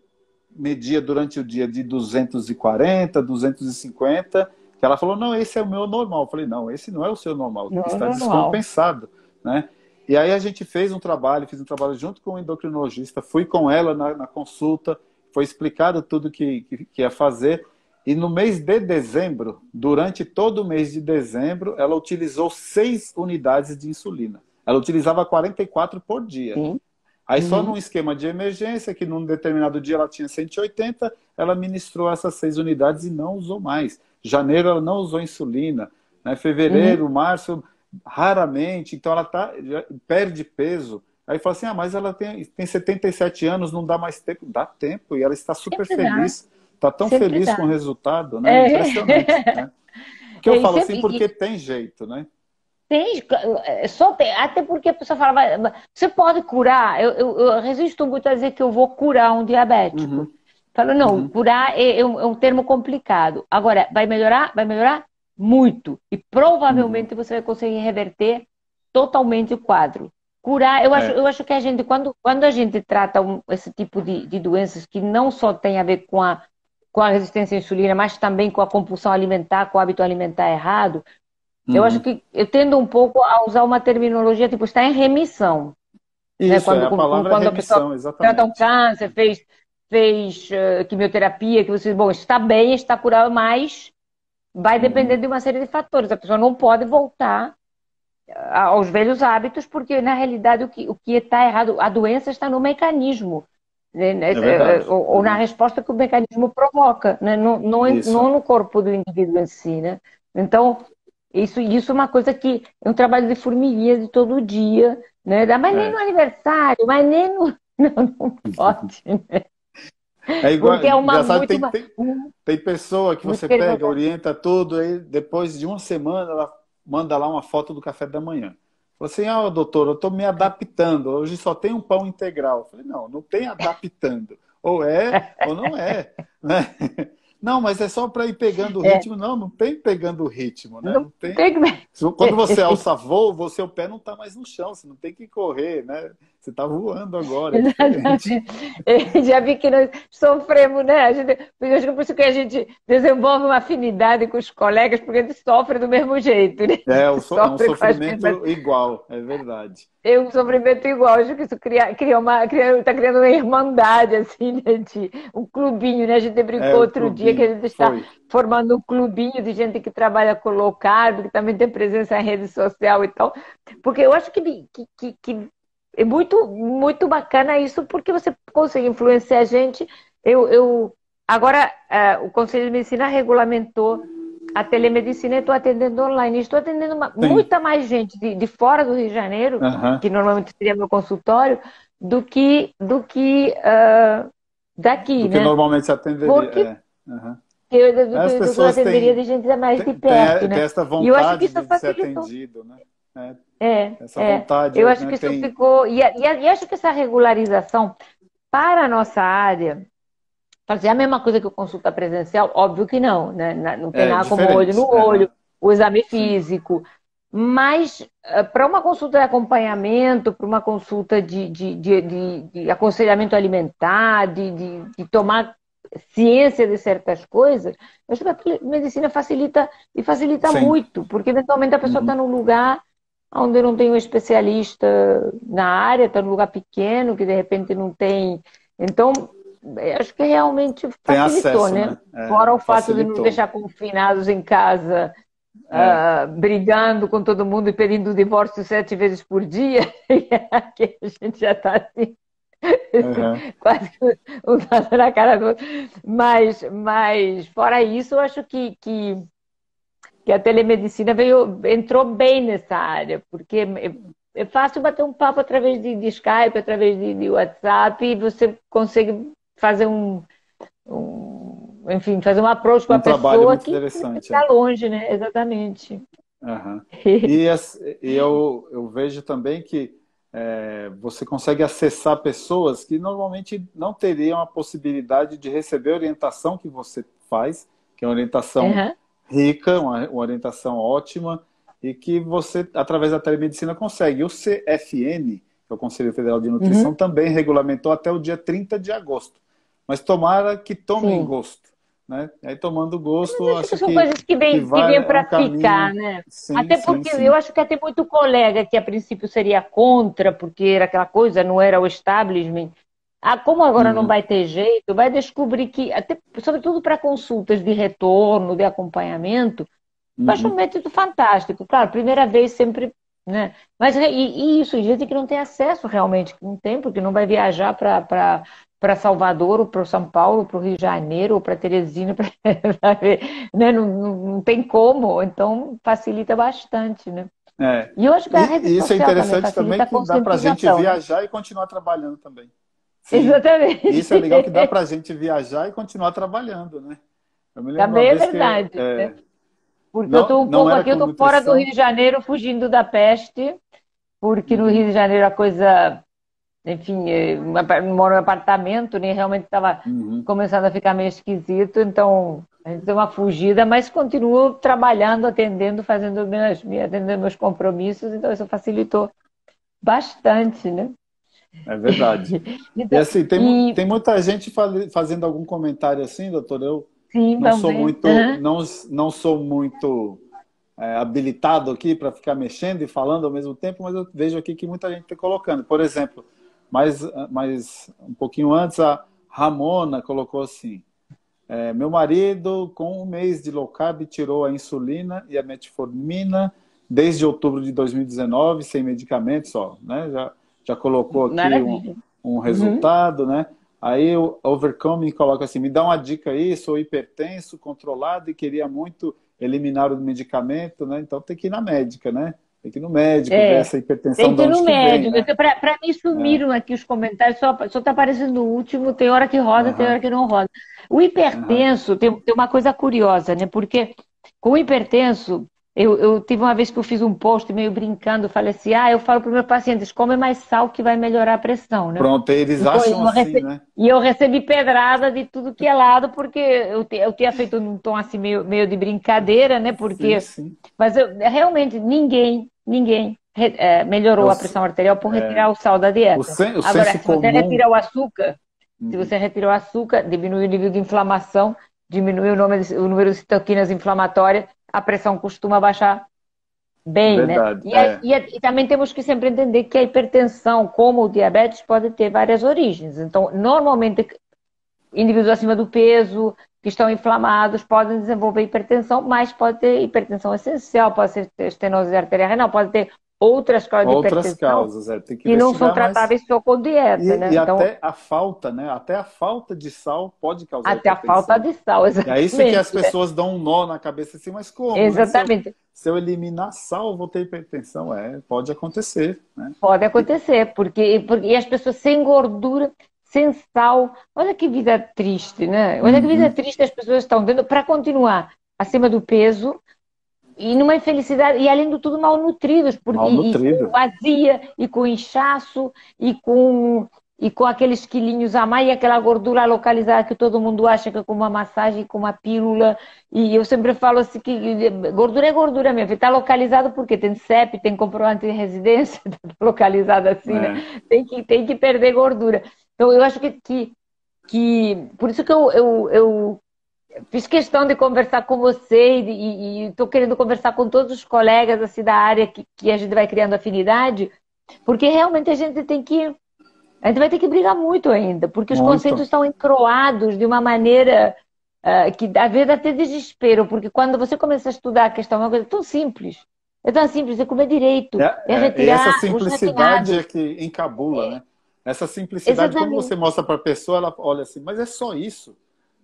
media durante o dia de 240, 250, que ela falou, não, esse é o meu normal. Eu falei, não, esse não é o seu normal, Não é está normal. descompensado, né? E aí a gente fiz um trabalho junto com o endocrinologista, fui com ela na consulta, foi explicado tudo que ia fazer, e no mês de dezembro, durante todo o mês de dezembro, ela utilizou 6 unidades de insulina. Ela utilizava 44 por dia. Sim. Aí só num Uhum. esquema de emergência, que num determinado dia ela tinha 180, ela ministrou essas 6 unidades e não usou mais. Janeiro ela não usou insulina, né? Uhum. Fevereiro, março, raramente, então ela perde peso. Aí fala assim, mas ela tem 77 anos, não dá mais tempo. Dá tempo, e ela está super Sempre dá, feliz, está tão sempre feliz dá. com o resultado, né? Impressionante, É. né? Porque eu E falo assim, sempre, porque tem jeito, né? tem, só tem, até porque a pessoa fala, você pode curar? Eu resisto muito a dizer que eu vou curar um diabético. Uhum, Falo, não, uhum, curar é um termo complicado. Agora, vai melhorar? Vai melhorar muito. E uhum. provavelmente você vai conseguir reverter totalmente o quadro. Curar, eu acho, É, eu acho que a gente, quando a gente trata esse tipo de doenças que não só tem a ver com a resistência à insulina, mas também com a compulsão alimentar, com o hábito alimentar errado, eu acho uhum. que eu tendo um pouco a usar uma terminologia tipo está em remissão, né? Isso, Quando, a palavra é quando a pessoa remissão, trata um exatamente. câncer, fez quimioterapia, que você, bom, está bem, está curado, mas vai depender Uhum. de uma série de fatores. A pessoa não pode voltar aos velhos hábitos, porque na realidade o que está errado, a doença está no mecanismo, né? É verdade. Ou na Uhum. resposta que o mecanismo provoca, né? Não, Isso. não no corpo do indivíduo em si, né? Então, isso é uma coisa que é um trabalho de formiguinha de todo dia, né? Mas nem no É. aniversário, mas nem no. Não, não pode, né? É igual, Porque é uma engraçado, muito, tem pessoa que muito você pega, perigosa. orienta tudo, aí depois de uma semana ela manda lá uma foto do café da manhã. Falou assim, doutor, eu estou me adaptando, hoje só tem um pão integral. Eu falei, não tem adaptando. Ou é, ou não é. Né? Não, mas é só para ir pegando o ritmo. Não tem pegando o ritmo, né? Não Não tem. tem que... Quando você alça voo, o seu pé não está mais no chão, você não tem que correr, né? Você está voando agora, é diferente. Já vi que nós sofremos, né? Eu acho que é por isso que a gente desenvolve uma afinidade com os colegas, porque a gente sofre do mesmo jeito, né? É um sofrimento igual, é verdade. É um sofrimento igual. Acho que isso está criando uma irmandade, assim, né? Um clubinho, né? A gente brincou outro dia que a gente está formando um clubinho de gente que trabalha com low carb, que também tem presença em rede social e tal. Porque eu acho que é muito, muito bacana isso, porque você consegue influenciar a gente. Agora, o Conselho de Medicina regulamentou a telemedicina e estou atendendo online. Estou atendendo muita mais gente de fora do Rio de Janeiro, que normalmente seria meu consultório, do que daqui, do que né? normalmente se atenderia. Porque eu atenderia de gente mais de perto, né? Tem essa E eu acho que vontade isso de ser facilitou. atendido, né? Essa vontade, eu acho né, que isso ficou. E acho que essa regularização para a nossa área, fazer a mesma coisa que o consulta presencial, óbvio que não, né? Não tem nada como olho no olho, o exame físico. Mas para uma consulta de acompanhamento, para uma consulta de aconselhamento alimentar, de tomar ciência de certas coisas, eu acho que a medicina facilita e facilita muito, porque eventualmente a pessoa está num lugar onde não tem um especialista na área, está num lugar pequeno, que de repente não tem. Então, acho que realmente facilitou, acesso, né? né? Fora o fato de nos deixar confinados em casa, brigando com todo mundo e pedindo divórcio 7 vezes por dia, que a gente já está assim. Quase um tapa na cara do outro. Mas fora isso, eu acho que a telemedicina entrou bem nessa área, porque é fácil bater um papo através de Skype, através de WhatsApp, e você consegue fazer enfim, fazer um approach com a pessoa que está longe, né? Exatamente. E eu vejo também que você consegue acessar pessoas que normalmente não teriam a possibilidade de receber a orientação que você faz, que é uma orientação rica, uma orientação ótima, e que você, através da telemedicina, consegue. O CFN, que é o Conselho Federal de Nutrição, também regulamentou até o dia 30 de agosto. Mas tomara que tomem gosto. Né? Aí tomando gosto, acho que são coisas que vêm para ficar, né? Até porque eu acho que até muito colega que a princípio seria contra, porque era aquela coisa, não era o establishment. Como agora não vai ter jeito, vai descobrir que, até, sobretudo para consultas de retorno, de acompanhamento, eu acho um método fantástico. Claro, primeira vez sempre, né? Mas e isso, gente que não tem acesso realmente, que não tem, porque não vai viajar para Salvador, ou para São Paulo, para o Rio de Janeiro, ou para Teresina, né? Não tem como, então facilita bastante, né? E eu acho que a rede social isso é interessante também que dá para a gente viajar e continuar trabalhando também. Sim, exatamente. Isso é legal que dá para a gente viajar e continuar trabalhando, né? Eu me lembro também é verdade, né? Porque eu estou um pouco aqui, eu estou fora do Rio de Janeiro, fugindo da peste, porque no Rio de Janeiro a coisa, enfim, moro em apartamento, né? Realmente estava começando a ficar meio esquisito, então a gente deu uma fugida, mas continuo trabalhando, atendendo meus compromissos, então isso facilitou bastante, né? É verdade. Então, e assim, tem muita gente fazendo algum comentário assim, doutor, eu não sou muito habilitado aqui para ficar mexendo e falando ao mesmo tempo, mas eu vejo aqui que muita gente está colocando. Por exemplo, mais um pouquinho antes, a Ramona colocou assim, meu marido, com 1 mês de low carb, tirou a insulina e a metformina desde outubro de 2019, sem medicamentos, né? Já colocou aqui um resultado, né? Aí o Overcoming coloca assim, me dá uma dica aí, sou hipertenso, controlado e queria muito eliminar o medicamento, né? Então tem que ir na médica, né? Tem que ir no médico, ver essa hipertensão de onde que vem, né? Para mim sumiram aqui os comentários, só está aparecendo o último, tem hora que roda, tem hora que não roda. O hipertenso tem uma coisa curiosa, né? Porque com o hipertenso, Eu tive uma vez que eu fiz um post meio brincando, falei assim, eu falo para os meus pacientes, come mais sal que vai melhorar a pressão, né? Pronto, eles Então, acham assim, né? E eu recebi pedrada de tudo que é lado, porque eu tinha feito num tom assim meio de brincadeira, né? Sim, Porque, sim. mas realmente ninguém melhorou Eu, a pressão arterial por retirar o sal da dieta. o Agora, senso se você comum. retira o açúcar, se Uhum. você retira o açúcar, diminui o nível de inflamação, diminui o número de citoquinas inflamatórias, a pressão costuma baixar bem, né? Verdade. É. E também temos que sempre entender que a hipertensão, como o diabetes, pode ter várias origens. Então, normalmente, indivíduos acima do peso, que estão inflamados, podem desenvolver hipertensão, mas pode ter hipertensão essencial, pode ser estenose arterial renal, pode ter outras causas de Outras hipertensão causas, tem que que não são investigar mais. tratáveis só com dieta, né? E Então, até a falta, né? Até a falta de sal pode causar até a falta hipertensão. de sal, E é isso que as exatamente, né? pessoas dão um nó na cabeça assim, mas como, né? Exatamente. Se eu eliminar sal, eu vou ter hipertensão. Pode acontecer, né? Pode acontecer, porque as pessoas sem gordura, sem sal, olha que vida triste, né? Olha que vida Uhum. triste as pessoas estão tendo para continuar acima do peso e numa infelicidade, e além de tudo malnutridos, e com Malnutrido. azia, e com inchaço, e com aqueles quilinhos a mais, e aquela gordura localizada que todo mundo acha que é com uma massagem, com uma pílula. E eu sempre falo assim que gordura é gordura mesmo, está localizado porque tem CEP, tem comprovante de residência, está localizado assim, né? É. Tem que perder gordura. Então eu acho que por isso que eu fiz questão de conversar com você e estou querendo conversar com todos os colegas assim, da área que a gente vai criando afinidade, porque realmente a gente vai ter que brigar muito ainda, porque os conceitos Muito. estão encroados de uma maneira que às vezes dá até desespero, porque quando você começa a estudar a questão, é uma coisa tão simples. É tão simples, é comer direito, é E essa retirar os simplicidade refinados. é que encabula, né? Essa simplicidade, quando você Exatamente. mostra para a pessoa, ela olha assim, mas é só isso.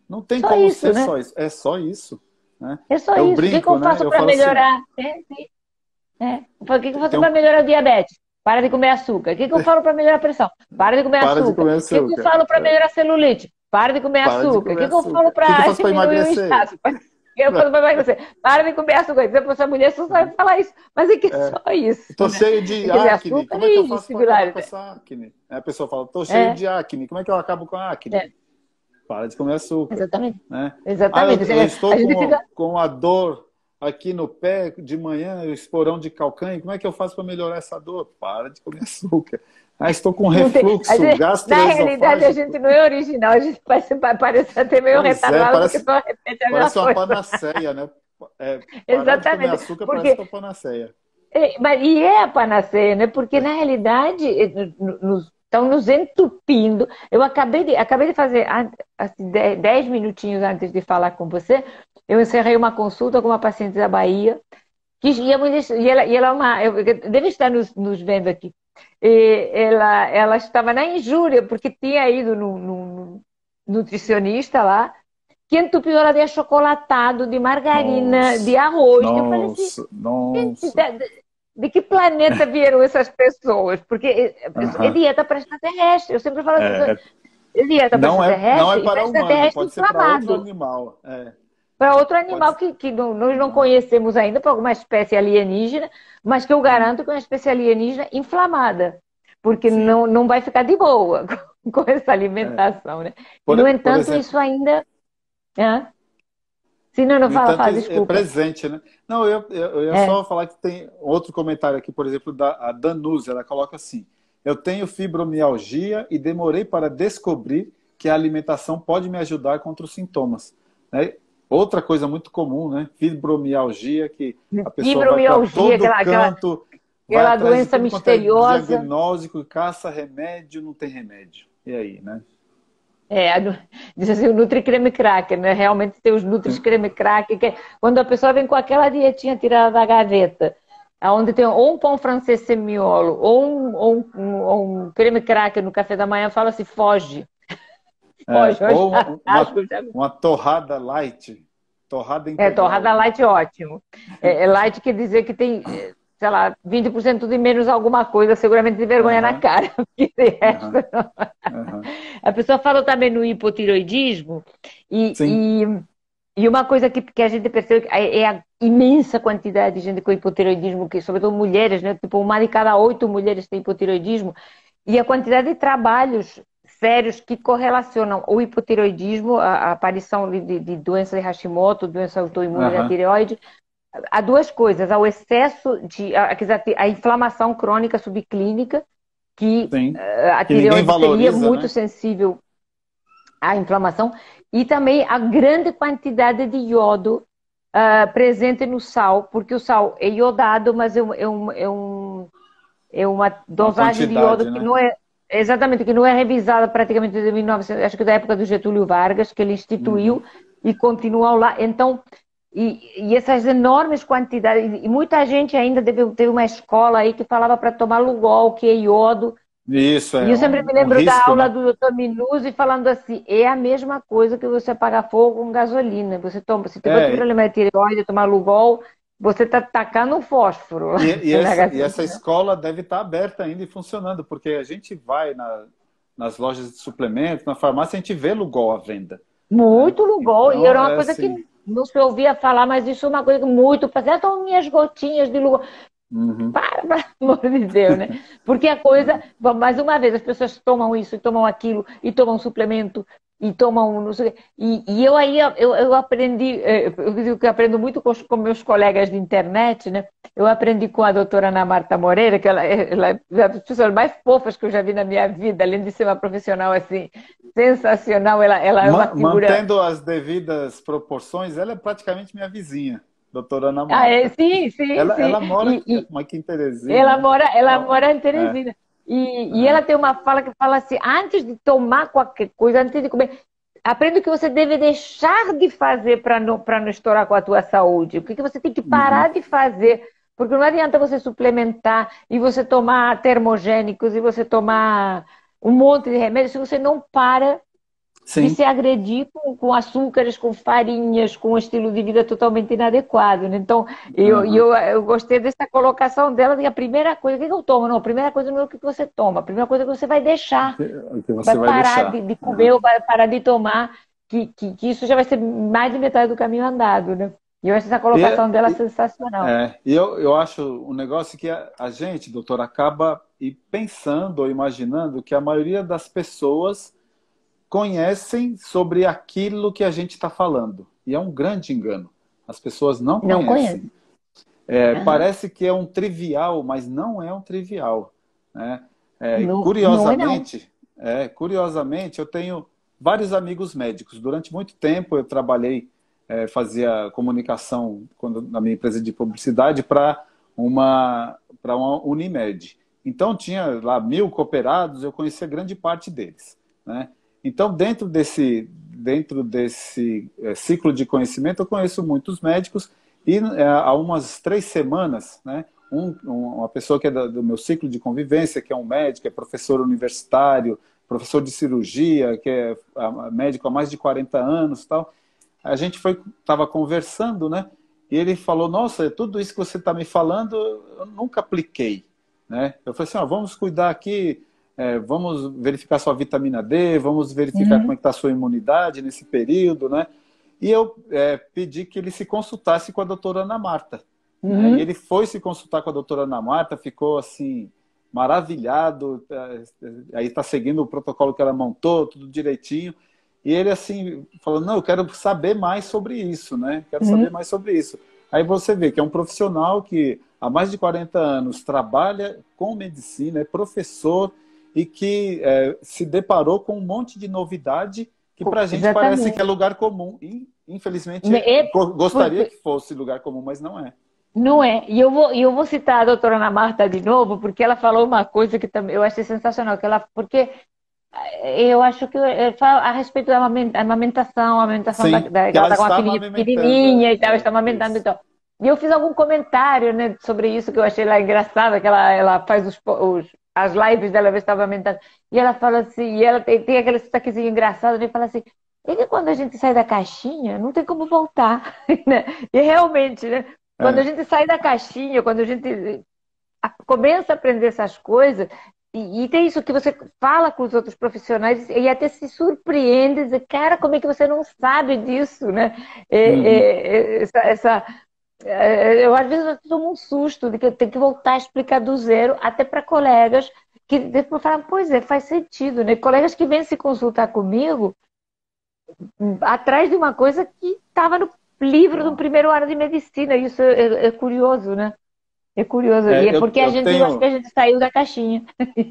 Não tem Só como isso, ser né? só isso. É só isso, né? É só Eu isso. O que que eu brinco, né? faço Eu para falo assim, melhorar? Sim. Eu falo, o que que eu faço tem para um, melhorar o diabetes? Para de comer açúcar. O que que eu falo para melhorar a pressão? Para de comer para de açúcar. comer O que que eu açúcar. falo para melhorar a celulite? Para de comer Para de açúcar. O comer que que eu falo açúcar. O que que eu para faço para diminuir o emagrecer? inchaço? O que eu faço para emagrecer? Para de comer açúcar. Dizer para essa mulher só sabe falar isso. Mas é que é só isso, Estou né? cheio de Quer dizer, acne. açúcar Como é que eu e faço para acabar similares. com essa acne? Aí a pessoa fala, estou cheio É, de acne. Como é que eu acabo com a acne? é, Para de comer açúcar, exatamente. né? Exatamente. Eu estou A gente fica. com a dor aqui no pé de manhã, o esporão de calcanho. Como é que eu faço para melhorar essa dor? Para de comer açúcar. Estou com Não tem, refluxo na realidade, a gastroesofágico. gente não é original. A gente vai parecer até meio Pois é, retardado porque só repete a mesma parece uma coisa. panaceia, né? Parar de comer Exatamente. açúcar parece Porque uma panaceia. E é a panaceia, né? Porque na realidade estão nos entupindo. Eu acabei de fazer, assim, 10 minutinhos antes de falar com você, eu encerrei uma consulta com uma paciente da Bahia, e ela é deve estar nos vendo aqui. E ela estava na injúria, porque tinha ido no nutricionista lá, que entupiu ela de achocolatado, de margarina, de Nossa, arroz. Eu falei assim, nossa, gente, nossa. de que planeta vieram essas pessoas? Porque é Aham. dieta para extraterrestre. Eu sempre falo assim, É, é dieta para não é extraterrestre e para para humano, extraterrestre pode ser para outro inflamado. animal. Para outro Pode animal ser. que nós não conhecemos ainda, para alguma espécie alienígena, mas que eu garanto que é uma espécie alienígena inflamada. Porque Sim. não vai ficar de boa com essa É. alimentação, né? E, no Por entanto, exemplo, isso ainda... Se não no fala, entanto, é desculpa. presente, né? Não, eu ia É. só falar que tem outro comentário aqui, por exemplo, a Danusa, ela coloca assim: eu tenho fibromialgia e demorei para descobrir que a alimentação pode me ajudar contra os sintomas. Né? Outra coisa muito comum, né? Fibromialgia, que a pessoa vai para Fibromialgia, todo canto, vai aquela atrás de doença tudo quanto é misteriosa. diagnóstico, caça remédio, não tem remédio. E aí, né? Diz assim, o Nutri Creme Cracker, né? Realmente tem os Nutri Creme Cracker, que quando a pessoa vem com aquela dietinha tirada da gaveta, onde tem ou um pão francês semiolo, ou um creme cracker no café da manhã, fala assim, foge. Foge, eu Ou já acho. uma torrada light, torrada Torrada integral, né? light ótimo. Light quer dizer que tem, sei lá, 20% de menos alguma coisa, seguramente de vergonha na Aham, cara. Porque de resto, aham, aham. a pessoa falou também no hipotiroidismo, Sim. e E uma coisa que a gente percebe é a imensa quantidade de gente com hipotireoidismo, que, sobretudo mulheres, né? Tipo, uma de cada 8 mulheres tem hipotireoidismo, e a quantidade de trabalhos sérios que correlacionam o hipotireoidismo, a aparição de doença de Hashimoto, doença autoimune da Aham. tireoide, a duas coisas, ao excesso quer dizer, a inflamação crônica subclínica, que Sim. a Que ninguém tireoide seria valoriza, muito né? sensível à inflamação, e também a grande quantidade de iodo presente no sal, porque o sal é iodado, mas é uma Uma dosagem de iodo quantidade, que né? não é exatamente, que não é revisada praticamente desde 1900, acho que da época do Getúlio Vargas, que ele Uhum. instituiu e continuou lá. Então, e essas enormes quantidades, e muita gente ainda teve uma escola aí que falava para tomar Lugol, que é iodo, Isso e é eu sempre me um lembro da risco, aula né? do Dr. Minuzzi falando assim, é a mesma coisa que você apagar fogo com gasolina. Você toma, se tiver É, problema de tireoide, tomar Lugol, você está tacando um fósforo na e essa gasolina. escola deve estar aberta ainda e funcionando, porque a gente vai nas lojas de suplementos, na farmácia, a gente vê Lugol à venda, né? Muito Lugol, e Então, era uma é coisa que assim. não se ouvia falar, mas isso é uma coisa que muito... Ah, estão minhas gotinhas de Lugol. Uhum, Pelo amor de Deus, né? Porque a coisa, uhum. bom, mais uma vez, as pessoas tomam isso, e tomam aquilo, e tomam suplemento, e tomam, não sei, e eu aí, eu aprendi, eu digo que eu aprendo muito com meus colegas de internet, né? Eu aprendi com a doutora Ana Marta Moreira, que ela é uma das pessoas mais fofas que eu já vi na minha vida, além de ser uma profissional, assim, sensacional, ela é uma figura... Mantendo as devidas proporções, ela é praticamente minha vizinha, doutora Ana Ah, é, Marta. sim, sim, sim. Ela mora aqui em Teresina, Ela né? mora, ela Então, mora em é, Teresina. E ela é, tem uma fala que fala assim: antes de tomar qualquer coisa, antes de comer, aprenda o que você deve deixar de fazer para não estourar com a tua saúde. O que você tem que uhum. parar de fazer. Porque não adianta você suplementar e você tomar termogênicos e você tomar um monte de remédios se você não para de Sim. se agredir com açúcares, com farinhas, com um estilo de vida totalmente inadequado, né? Então, Uhum. eu gostei dessa colocação dela, de a primeira coisa, o que eu tomo? Não, a primeira coisa não é o que você toma, a primeira coisa é que você vai deixar, O que vai você vai parar deixar. de Uhum. comer ou vai parar de tomar, que isso já vai ser mais de metade do caminho andado, né? E eu acho essa E, colocação dela e, sensacional. eu acho um negócio que a gente, doutor, acaba pensando ou imaginando que a maioria das pessoas conhecem sobre aquilo que a gente está falando. E é um grande engano. As pessoas não Não conheço. conhecem. É, Aham. parece que é um trivial, mas não é um trivial, né? É, Não, não é não. curiosamente, eu tenho vários amigos médicos. Durante muito tempo eu trabalhei, fazia comunicação na minha empresa de publicidade para uma Unimed. Então tinha lá 1.000 cooperados, eu conhecia grande parte deles, né? Então dentro desse ciclo de conhecimento eu conheço muitos médicos e há umas 3 semanas, né, uma pessoa que é do meu ciclo de convivência, que é um médico, é professor universitário, professor de cirurgia, que é médico há mais de 40 anos, tal, a gente estava conversando, né, e ele falou: nossa, tudo isso que você está me falando eu nunca apliquei, né? Eu falei assim: ó, vamos cuidar aqui, vamos verificar sua vitamina D, vamos verificar como é Uhum. que está a sua imunidade nesse período, né? E eu pedi que ele se consultasse com a doutora Ana Marta, né? E Uhum. ele foi se consultar com a doutora Ana Marta, ficou assim, maravilhado, aí está seguindo o protocolo que ela montou, tudo direitinho. E ele assim, falou: não, eu quero saber mais sobre isso, né? Quero saber Uhum. mais sobre isso. Aí você vê que é um profissional que há mais de 40 anos trabalha com medicina, é professor e que se deparou com um monte de novidade que para a gente parece que é Exatamente. lugar comum. E, infelizmente, É, gostaria que fosse lugar comum, mas não é. não é. E eu vou citar a doutora Ana Marta de novo, porque ela falou uma coisa que também eu achei sensacional, porque eu acho que fala a respeito da amamentação, Sim, que que ela ela está com uma estava filhinha amamentando. pequenininha e tal, está amamentando e Isso. tal. E eu fiz algum comentário, né, sobre isso que eu achei lá engraçado, que ela faz as lives dela, ver se estava amamentando. E ela fala assim, e ela tem aquele sotaquezinho engraçado, né, e fala assim, é que quando a gente sai da caixinha, não tem como voltar, né? E realmente, né? Quando a É, gente sai da caixinha, quando a gente começa a aprender essas coisas, e tem isso que você fala com os outros profissionais e até se surpreende, dizer, cara, como é que você não sabe disso, né? Uhum. Eu às vezes eu tomo um susto de que eu tenho que voltar a explicar do zero, até para colegas que depois falam, pois é, faz sentido, né? Colegas que vêm se consultar comigo atrás de uma coisa que estava no livro do Legal. primeiro ano de medicina. Isso é curioso, né? É curioso. E é porque eu acho que a gente saiu da caixinha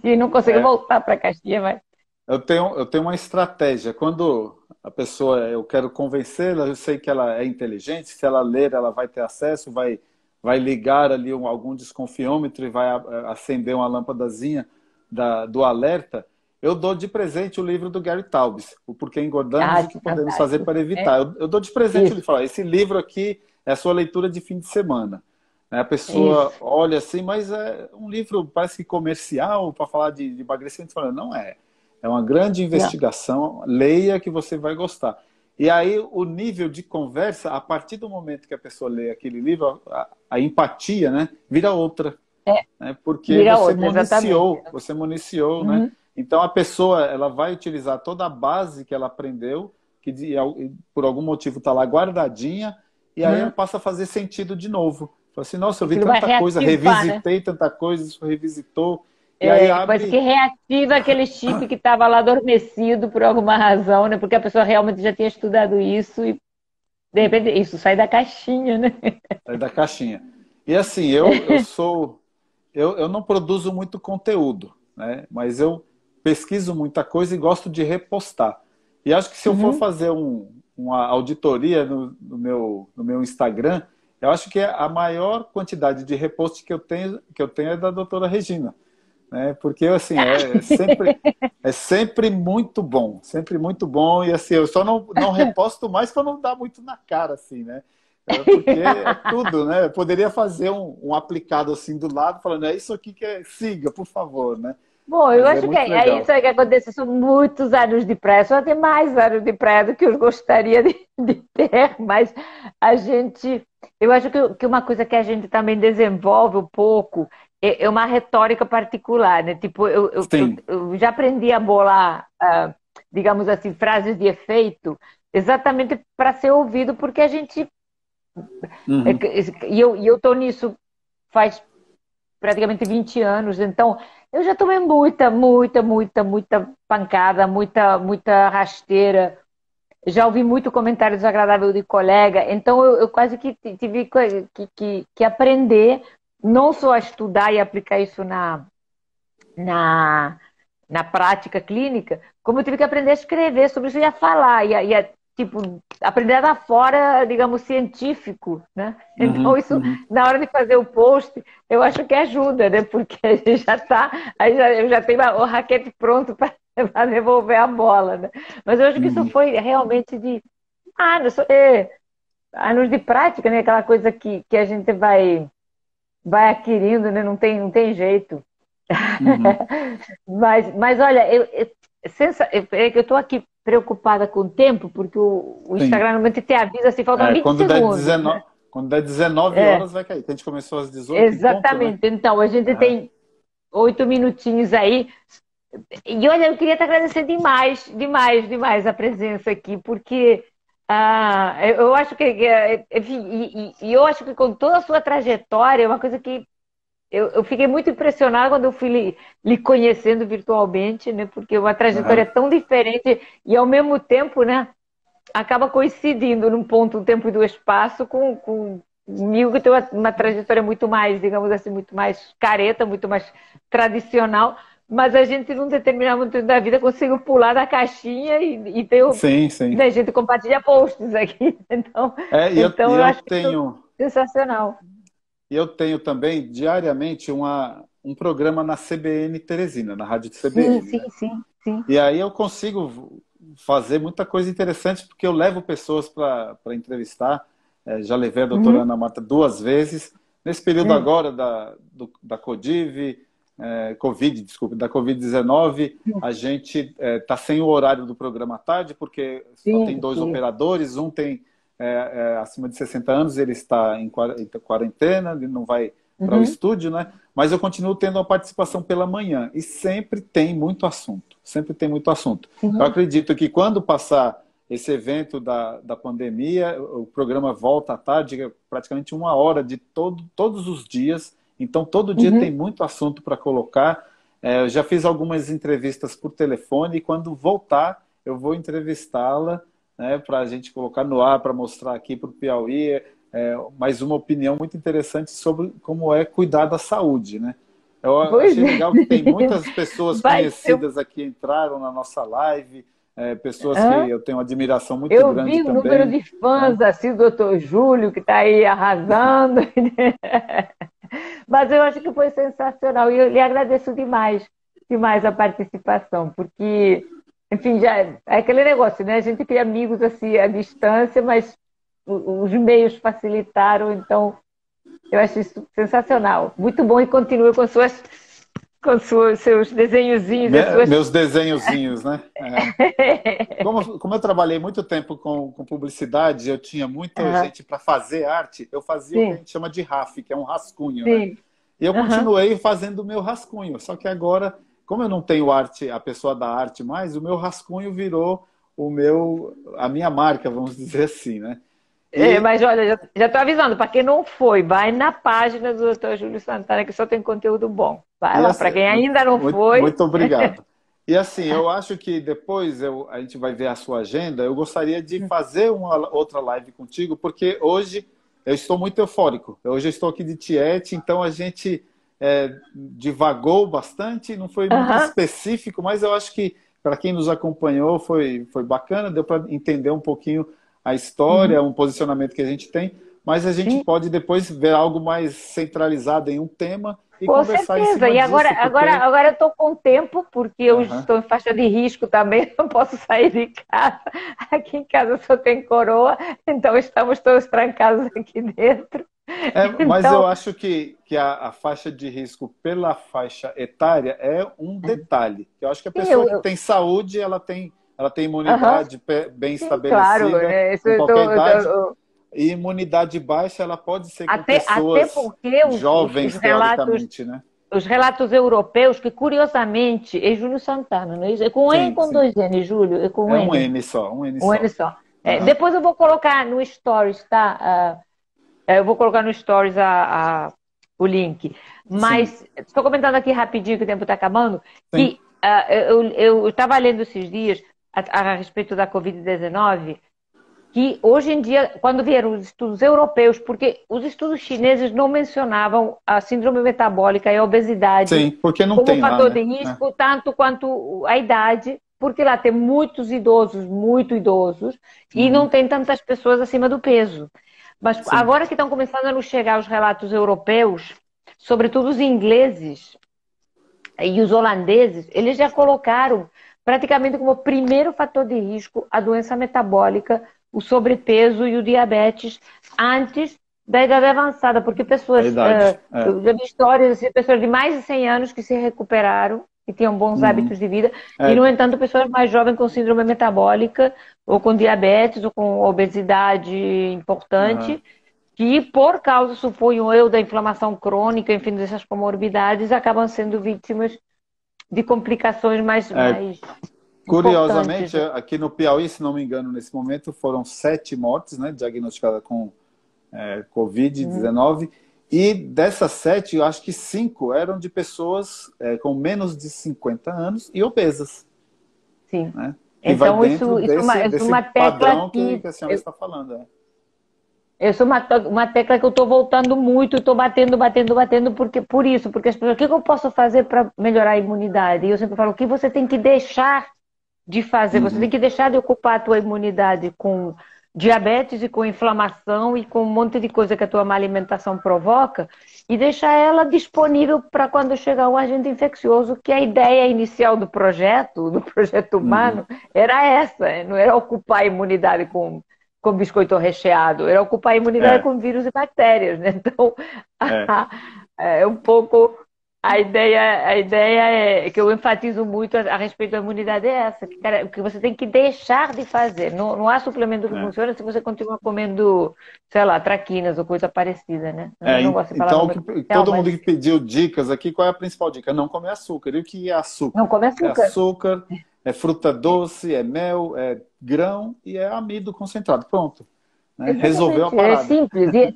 e não conseguiu É, voltar para a caixinha, mas. eu tenho uma estratégia. Quando a pessoa, eu quero convencê-la, eu sei que ela é inteligente, se ela ler, ela vai ter acesso, vai ligar ali algum desconfiômetro e vai acender uma lâmpadazinha do alerta. Eu dou de presente o livro do Gary Taubes, O Porquê Engordamos Ah, e o que Podemos Fazer fantástico. para É Evitar. Eu dou de presente, ele isso, fala, esse livro aqui é a sua leitura de fim de semana. A é pessoa isso. olha assim, mas é um livro, parece que comercial, para falar de emagrecimento. Fala, não é. É uma grande Não. investigação, leia que você vai gostar. E aí o nível de conversa, a partir do momento que a pessoa lê aquele livro, a empatia, né, vira outra, É, né, porque vira outra, exatamente. você municiou, né? Uhum, Então a pessoa ela vai utilizar toda a base que ela aprendeu, que por algum motivo está lá guardadinha, e aí ela uhum. passa a fazer sentido de novo. Fala assim, nossa, eu vi Aquilo vai tanta coisa, reativar, né? revisitei tanta coisa, isso revisitou, e aí É, parece que abre. reativa aquele chip que estava lá adormecido por alguma razão, né? Porque a pessoa realmente já tinha estudado isso e, de repente, isso sai da caixinha, né? Sai da caixinha. E assim, eu não produzo muito conteúdo, né? Mas eu pesquiso muita coisa e gosto de repostar. E acho que se eu for Uhum. fazer uma auditoria no meu Instagram, eu acho que a maior quantidade de repost que eu tenho é da doutora Regina, né? Porque assim, é sempre muito bom, e assim, eu só não reposto mais para não dar muito na cara, assim, né? Porque é tudo, né? Eu poderia fazer um aplicado assim do lado, falando, é isso aqui que é, siga, por favor, né? Bom, eu Mas é acho que muito é isso legal. aí que acontece. São muitos anos de praia, só tem mais anos de praia do que eu gostaria de ter, mas a gente. Eu acho que uma coisa que a gente também desenvolve um pouco é uma retórica particular, né? Tipo, Sim. eu já aprendi a bolar, digamos assim, frases de efeito, exatamente para ser ouvido, porque a gente. Uhum. E eu estou nisso faz praticamente 20 anos, então eu já tomei muita pancada, muita rasteira, já ouvi muito comentário desagradável de colega, então eu quase que tive que aprender não só a estudar e aplicar isso na, na prática clínica, como eu tive que aprender a escrever sobre isso e a falar, tipo, aprender a dar fora, digamos, científico, né? Então, Uhum. isso, Uhum. na hora de fazer o post, eu acho que ajuda, né? Porque a gente já tá, eu já tenho o raquete pronto para devolver a bola, né? Mas eu acho que isso Uhum. foi realmente anos, anos de prática, né? Aquela coisa que a gente vai adquirindo, né? Não tem jeito. Uhum. Mas olha, eu estou aqui preocupada com o tempo, porque o Sim. Instagram normalmente te avisa assim, faltam 20 segundos, né? Quando der 19 É, horas vai cair. Que a gente começou às 18 em ponto, né? exatamente. Então, a gente Aham. tem 8 minutinhos aí. E olha, eu queria te agradecer demais, demais, demais a presença aqui, porque eu acho enfim, e eu acho que com toda a sua trajetória, é uma coisa que eu fiquei muito impressionada quando eu fui lhe conhecendo virtualmente, né? Porque uma trajetória Aham. tão diferente e ao mesmo tempo, né? Acaba coincidindo num ponto, um tempo e do espaço comigo que tem uma trajetória muito mais, digamos assim, muito mais careta, muito mais tradicional. Mas a gente, num determinado momento da vida, conseguiu pular da caixinha e tem Sim, sim. né, a gente compartilha posts aqui. Então, É, então eu acho isso sensacional. e eu tenho também diariamente um programa na CBN Teresina, na rádio de Sim, CBN, sim, né? sim, sim. E aí eu consigo fazer muita coisa interessante, porque eu levo pessoas para entrevistar. Já levei a doutora Uhum. Ana Marta 2 vezes. Nesse período Hum. agora da Covid, desculpe, da Covid-19, a gente está sem o horário do programa à tarde, porque só tem Sim, dois sim. operadores, um tem acima de 60 anos, ele está em quarentena, ele não vai para o estúdio, né? Mas eu continuo tendo uma participação pela manhã e sempre tem muito assunto, sempre tem muito assunto. Eu acredito que quando passar esse evento da pandemia, o programa volta à tarde, praticamente 1 hora de todos os dias, então todo dia tem muito assunto para colocar. Eu já fiz algumas entrevistas por telefone e quando voltar eu vou entrevistá-la, né, para a gente colocar no ar, para mostrar aqui para o Piauí mais uma opinião muito interessante sobre como é cuidar da saúde, né? Eu achei legal que tem muitas pessoas conhecidas aqui entraram na nossa live, pessoas que eu tenho uma admiração muito eu grande vi o também. número de fãs, assim, do doutor Júlio, que está aí arrasando. Mas eu acho que foi sensacional e eu lhe agradeço demais, demais a participação, porque, enfim, já é aquele negócio, né? A gente cria amigos assim à distância, mas os meios facilitaram, então eu acho isso sensacional. Muito bom e continue com seus desenhozinhos. Meus desenhozinhos, né? Como eu trabalhei muito tempo com publicidade, eu tinha muita gente para fazer arte, eu fazia o que a gente chama de RAF, que é um rascunho, né? E eu continuei fazendo o meu rascunho, só que agora, como eu não tenho a pessoa da arte mais, o meu rascunho virou a minha marca, vamos dizer assim, né? Mas olha, já estou avisando, para quem não foi, vai na página do Dr. Júlio Santana, que só tem conteúdo bom. Vai lá, para quem ainda não foi. Muito obrigado. E assim, eu acho que depois a gente vai ver a sua agenda. Eu gostaria de fazer uma outra live contigo, porque hoje eu estou muito eufórico. Hoje eu estou aqui de Tiete, então a gente divagou bastante, não foi muito específico, mas eu acho que para quem nos acompanhou foi bacana, deu para entender um pouquinho a história, um posicionamento que a gente tem, mas a gente pode depois ver algo mais centralizado em um tema e com conversar certeza. em cima E agora, disso. Porque... agora eu estou com tempo, porque eu estou em faixa de risco também, não posso sair de casa. Aqui em casa só tem coroa, então estamos todos trancados aqui dentro. Mas eu acho que a faixa de risco pela faixa etária é um detalhe. Eu acho que a pessoa que tem saúde, ela tem imunidade bem estabelecida, com qualquer idade. E imunidade baixa, ela pode ser com pessoas jovens, teoricamente, né? Os relatos europeus, que curiosamente é Júlio Santana, não é isso? É com N ou com 2 N, Júlio? É com um N só. Um N só. Depois eu vou colocar no Stories, tá? Eu vou colocar no Stories o link. Mas estou comentando aqui rapidinho, que o tempo está acabando, que eu estava lendo esses dias a respeito da Covid-19, que hoje em dia, quando vieram os estudos europeus, porque os estudos chineses não mencionavam a síndrome metabólica e a obesidade porque não como tem fator lá, né? de risco, tanto quanto a idade, porque lá tem muitos idosos, muito idosos, e não tem tantas pessoas acima do peso. Mas agora que estão começando a nos chegar os relatos europeus, sobretudo os ingleses e os holandeses, eles já colocaram praticamente como primeiro fator de risco a doença metabólica, o sobrepeso e o diabetes antes da idade avançada, porque pessoas, eu já vi histórias de pessoas de mais de 100 anos que se recuperaram, que tinham bons hábitos de vida, e no entanto pessoas mais jovens com síndrome metabólica, ou com diabetes, ou com obesidade importante, que por causa, suponho eu, da inflamação crônica, enfim, dessas comorbidades, acabam sendo vítimas de complicações mais curiosamente, aqui no Piauí, se não me engano, nesse momento, foram 7 mortes, né, diagnosticadas com Covid-19. E dessas 7, eu acho que 5 eram de pessoas com menos de 50 anos e obesas. Sim. Né? Então, vai dentro desse uma tecla padrão que a senhora está falando. Isso é uma tecla que eu estou voltando muito, estou batendo, porque as pessoas, o que eu posso fazer para melhorar a imunidade? E eu sempre falo, o que você tem que deixar de fazer? Você tem que deixar de ocupar a tua imunidade com diabetes e com inflamação e com um monte de coisa que a tua má alimentação provoca e deixar ela disponível para quando chegar um agente infeccioso, que a ideia inicial do projeto humano, era essa, não era ocupar a imunidade com biscoito recheado, era ocupar a imunidade com vírus e bactérias, né? Então, é um pouco A ideia é que eu enfatizo muito a respeito da imunidade é essa, que, cara, que você tem que deixar de fazer. Não, não há suplemento que É. funcione se você continua comendo, sei lá, traquinas ou coisa parecida, né? Eu não gosto de falar Então, nome comercial, todo mundo mas que pediu dicas aqui, qual é a principal dica? Não comer açúcar. E o que é açúcar? não come É açúcar. açúcar, é fruta doce, é mel, é grão e é amido concentrado. Pronto. Né? Resolveu a Exatamente, é parada. simples.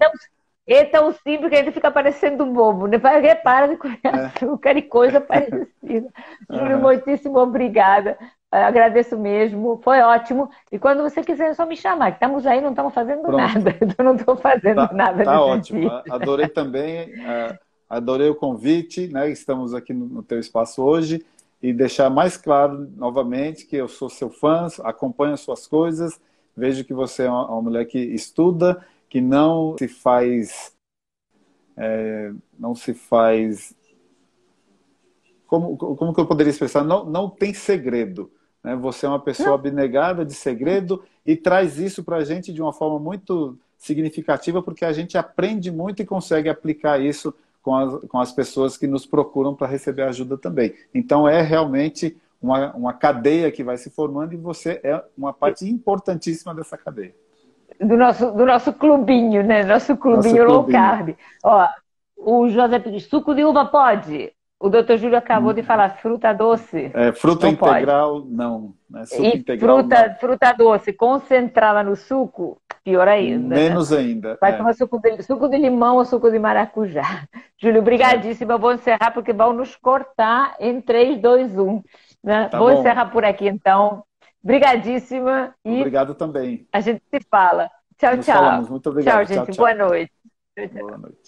É tão simples que a gente fica parecendo bobo, né? Para de comer É. açúcar e coisa parecida. Júlio, Aham. muitíssimo obrigada. Agradeço mesmo, foi ótimo. E quando você quiser, é só me chamar, que estamos aí, não estamos fazendo Pronto. nada. Eu não estou fazendo nada Tá nesses ótimo. dias. Adorei também, adorei o convite, né? Estamos aqui no teu espaço hoje e deixar mais claro novamente que eu sou seu fã, acompanho as suas coisas, vejo que você é uma mulher que estuda, que não se faz, como que eu poderia expressar? Não tem segredo, né? Você é uma pessoa Não, abnegada de segredo e traz isso para a gente de uma forma muito significativa, porque a gente aprende muito e consegue aplicar isso com as pessoas que nos procuram para receber ajuda também. Então, é realmente uma cadeia que vai se formando e você é uma parte importantíssima dessa cadeia. do nosso clubinho, né? Nosso Nosso clubinho low clubinho. carb. Ó, o José pediu, suco de uva pode? O doutor Júlio acabou de falar, fruta doce, Fruta não pode. integral, não. Né? Suco E integral, não. fruta doce concentrada no suco, pior ainda, né? Menos ainda. Vai tomar suco de limão ou suco de maracujá. Júlio, É. brigadíssima. Eu vou encerrar porque vão nos cortar em 3, 2, 1. Né? Tá Vou bom. encerrar por aqui, então. Brigadíssima e Obrigado também. a gente se fala. Tchau, Nos tchau. falamos. Muito Tchau, obrigado. Tchau, gente. Boa tchau. noite. Tchau, tchau. Boa noite.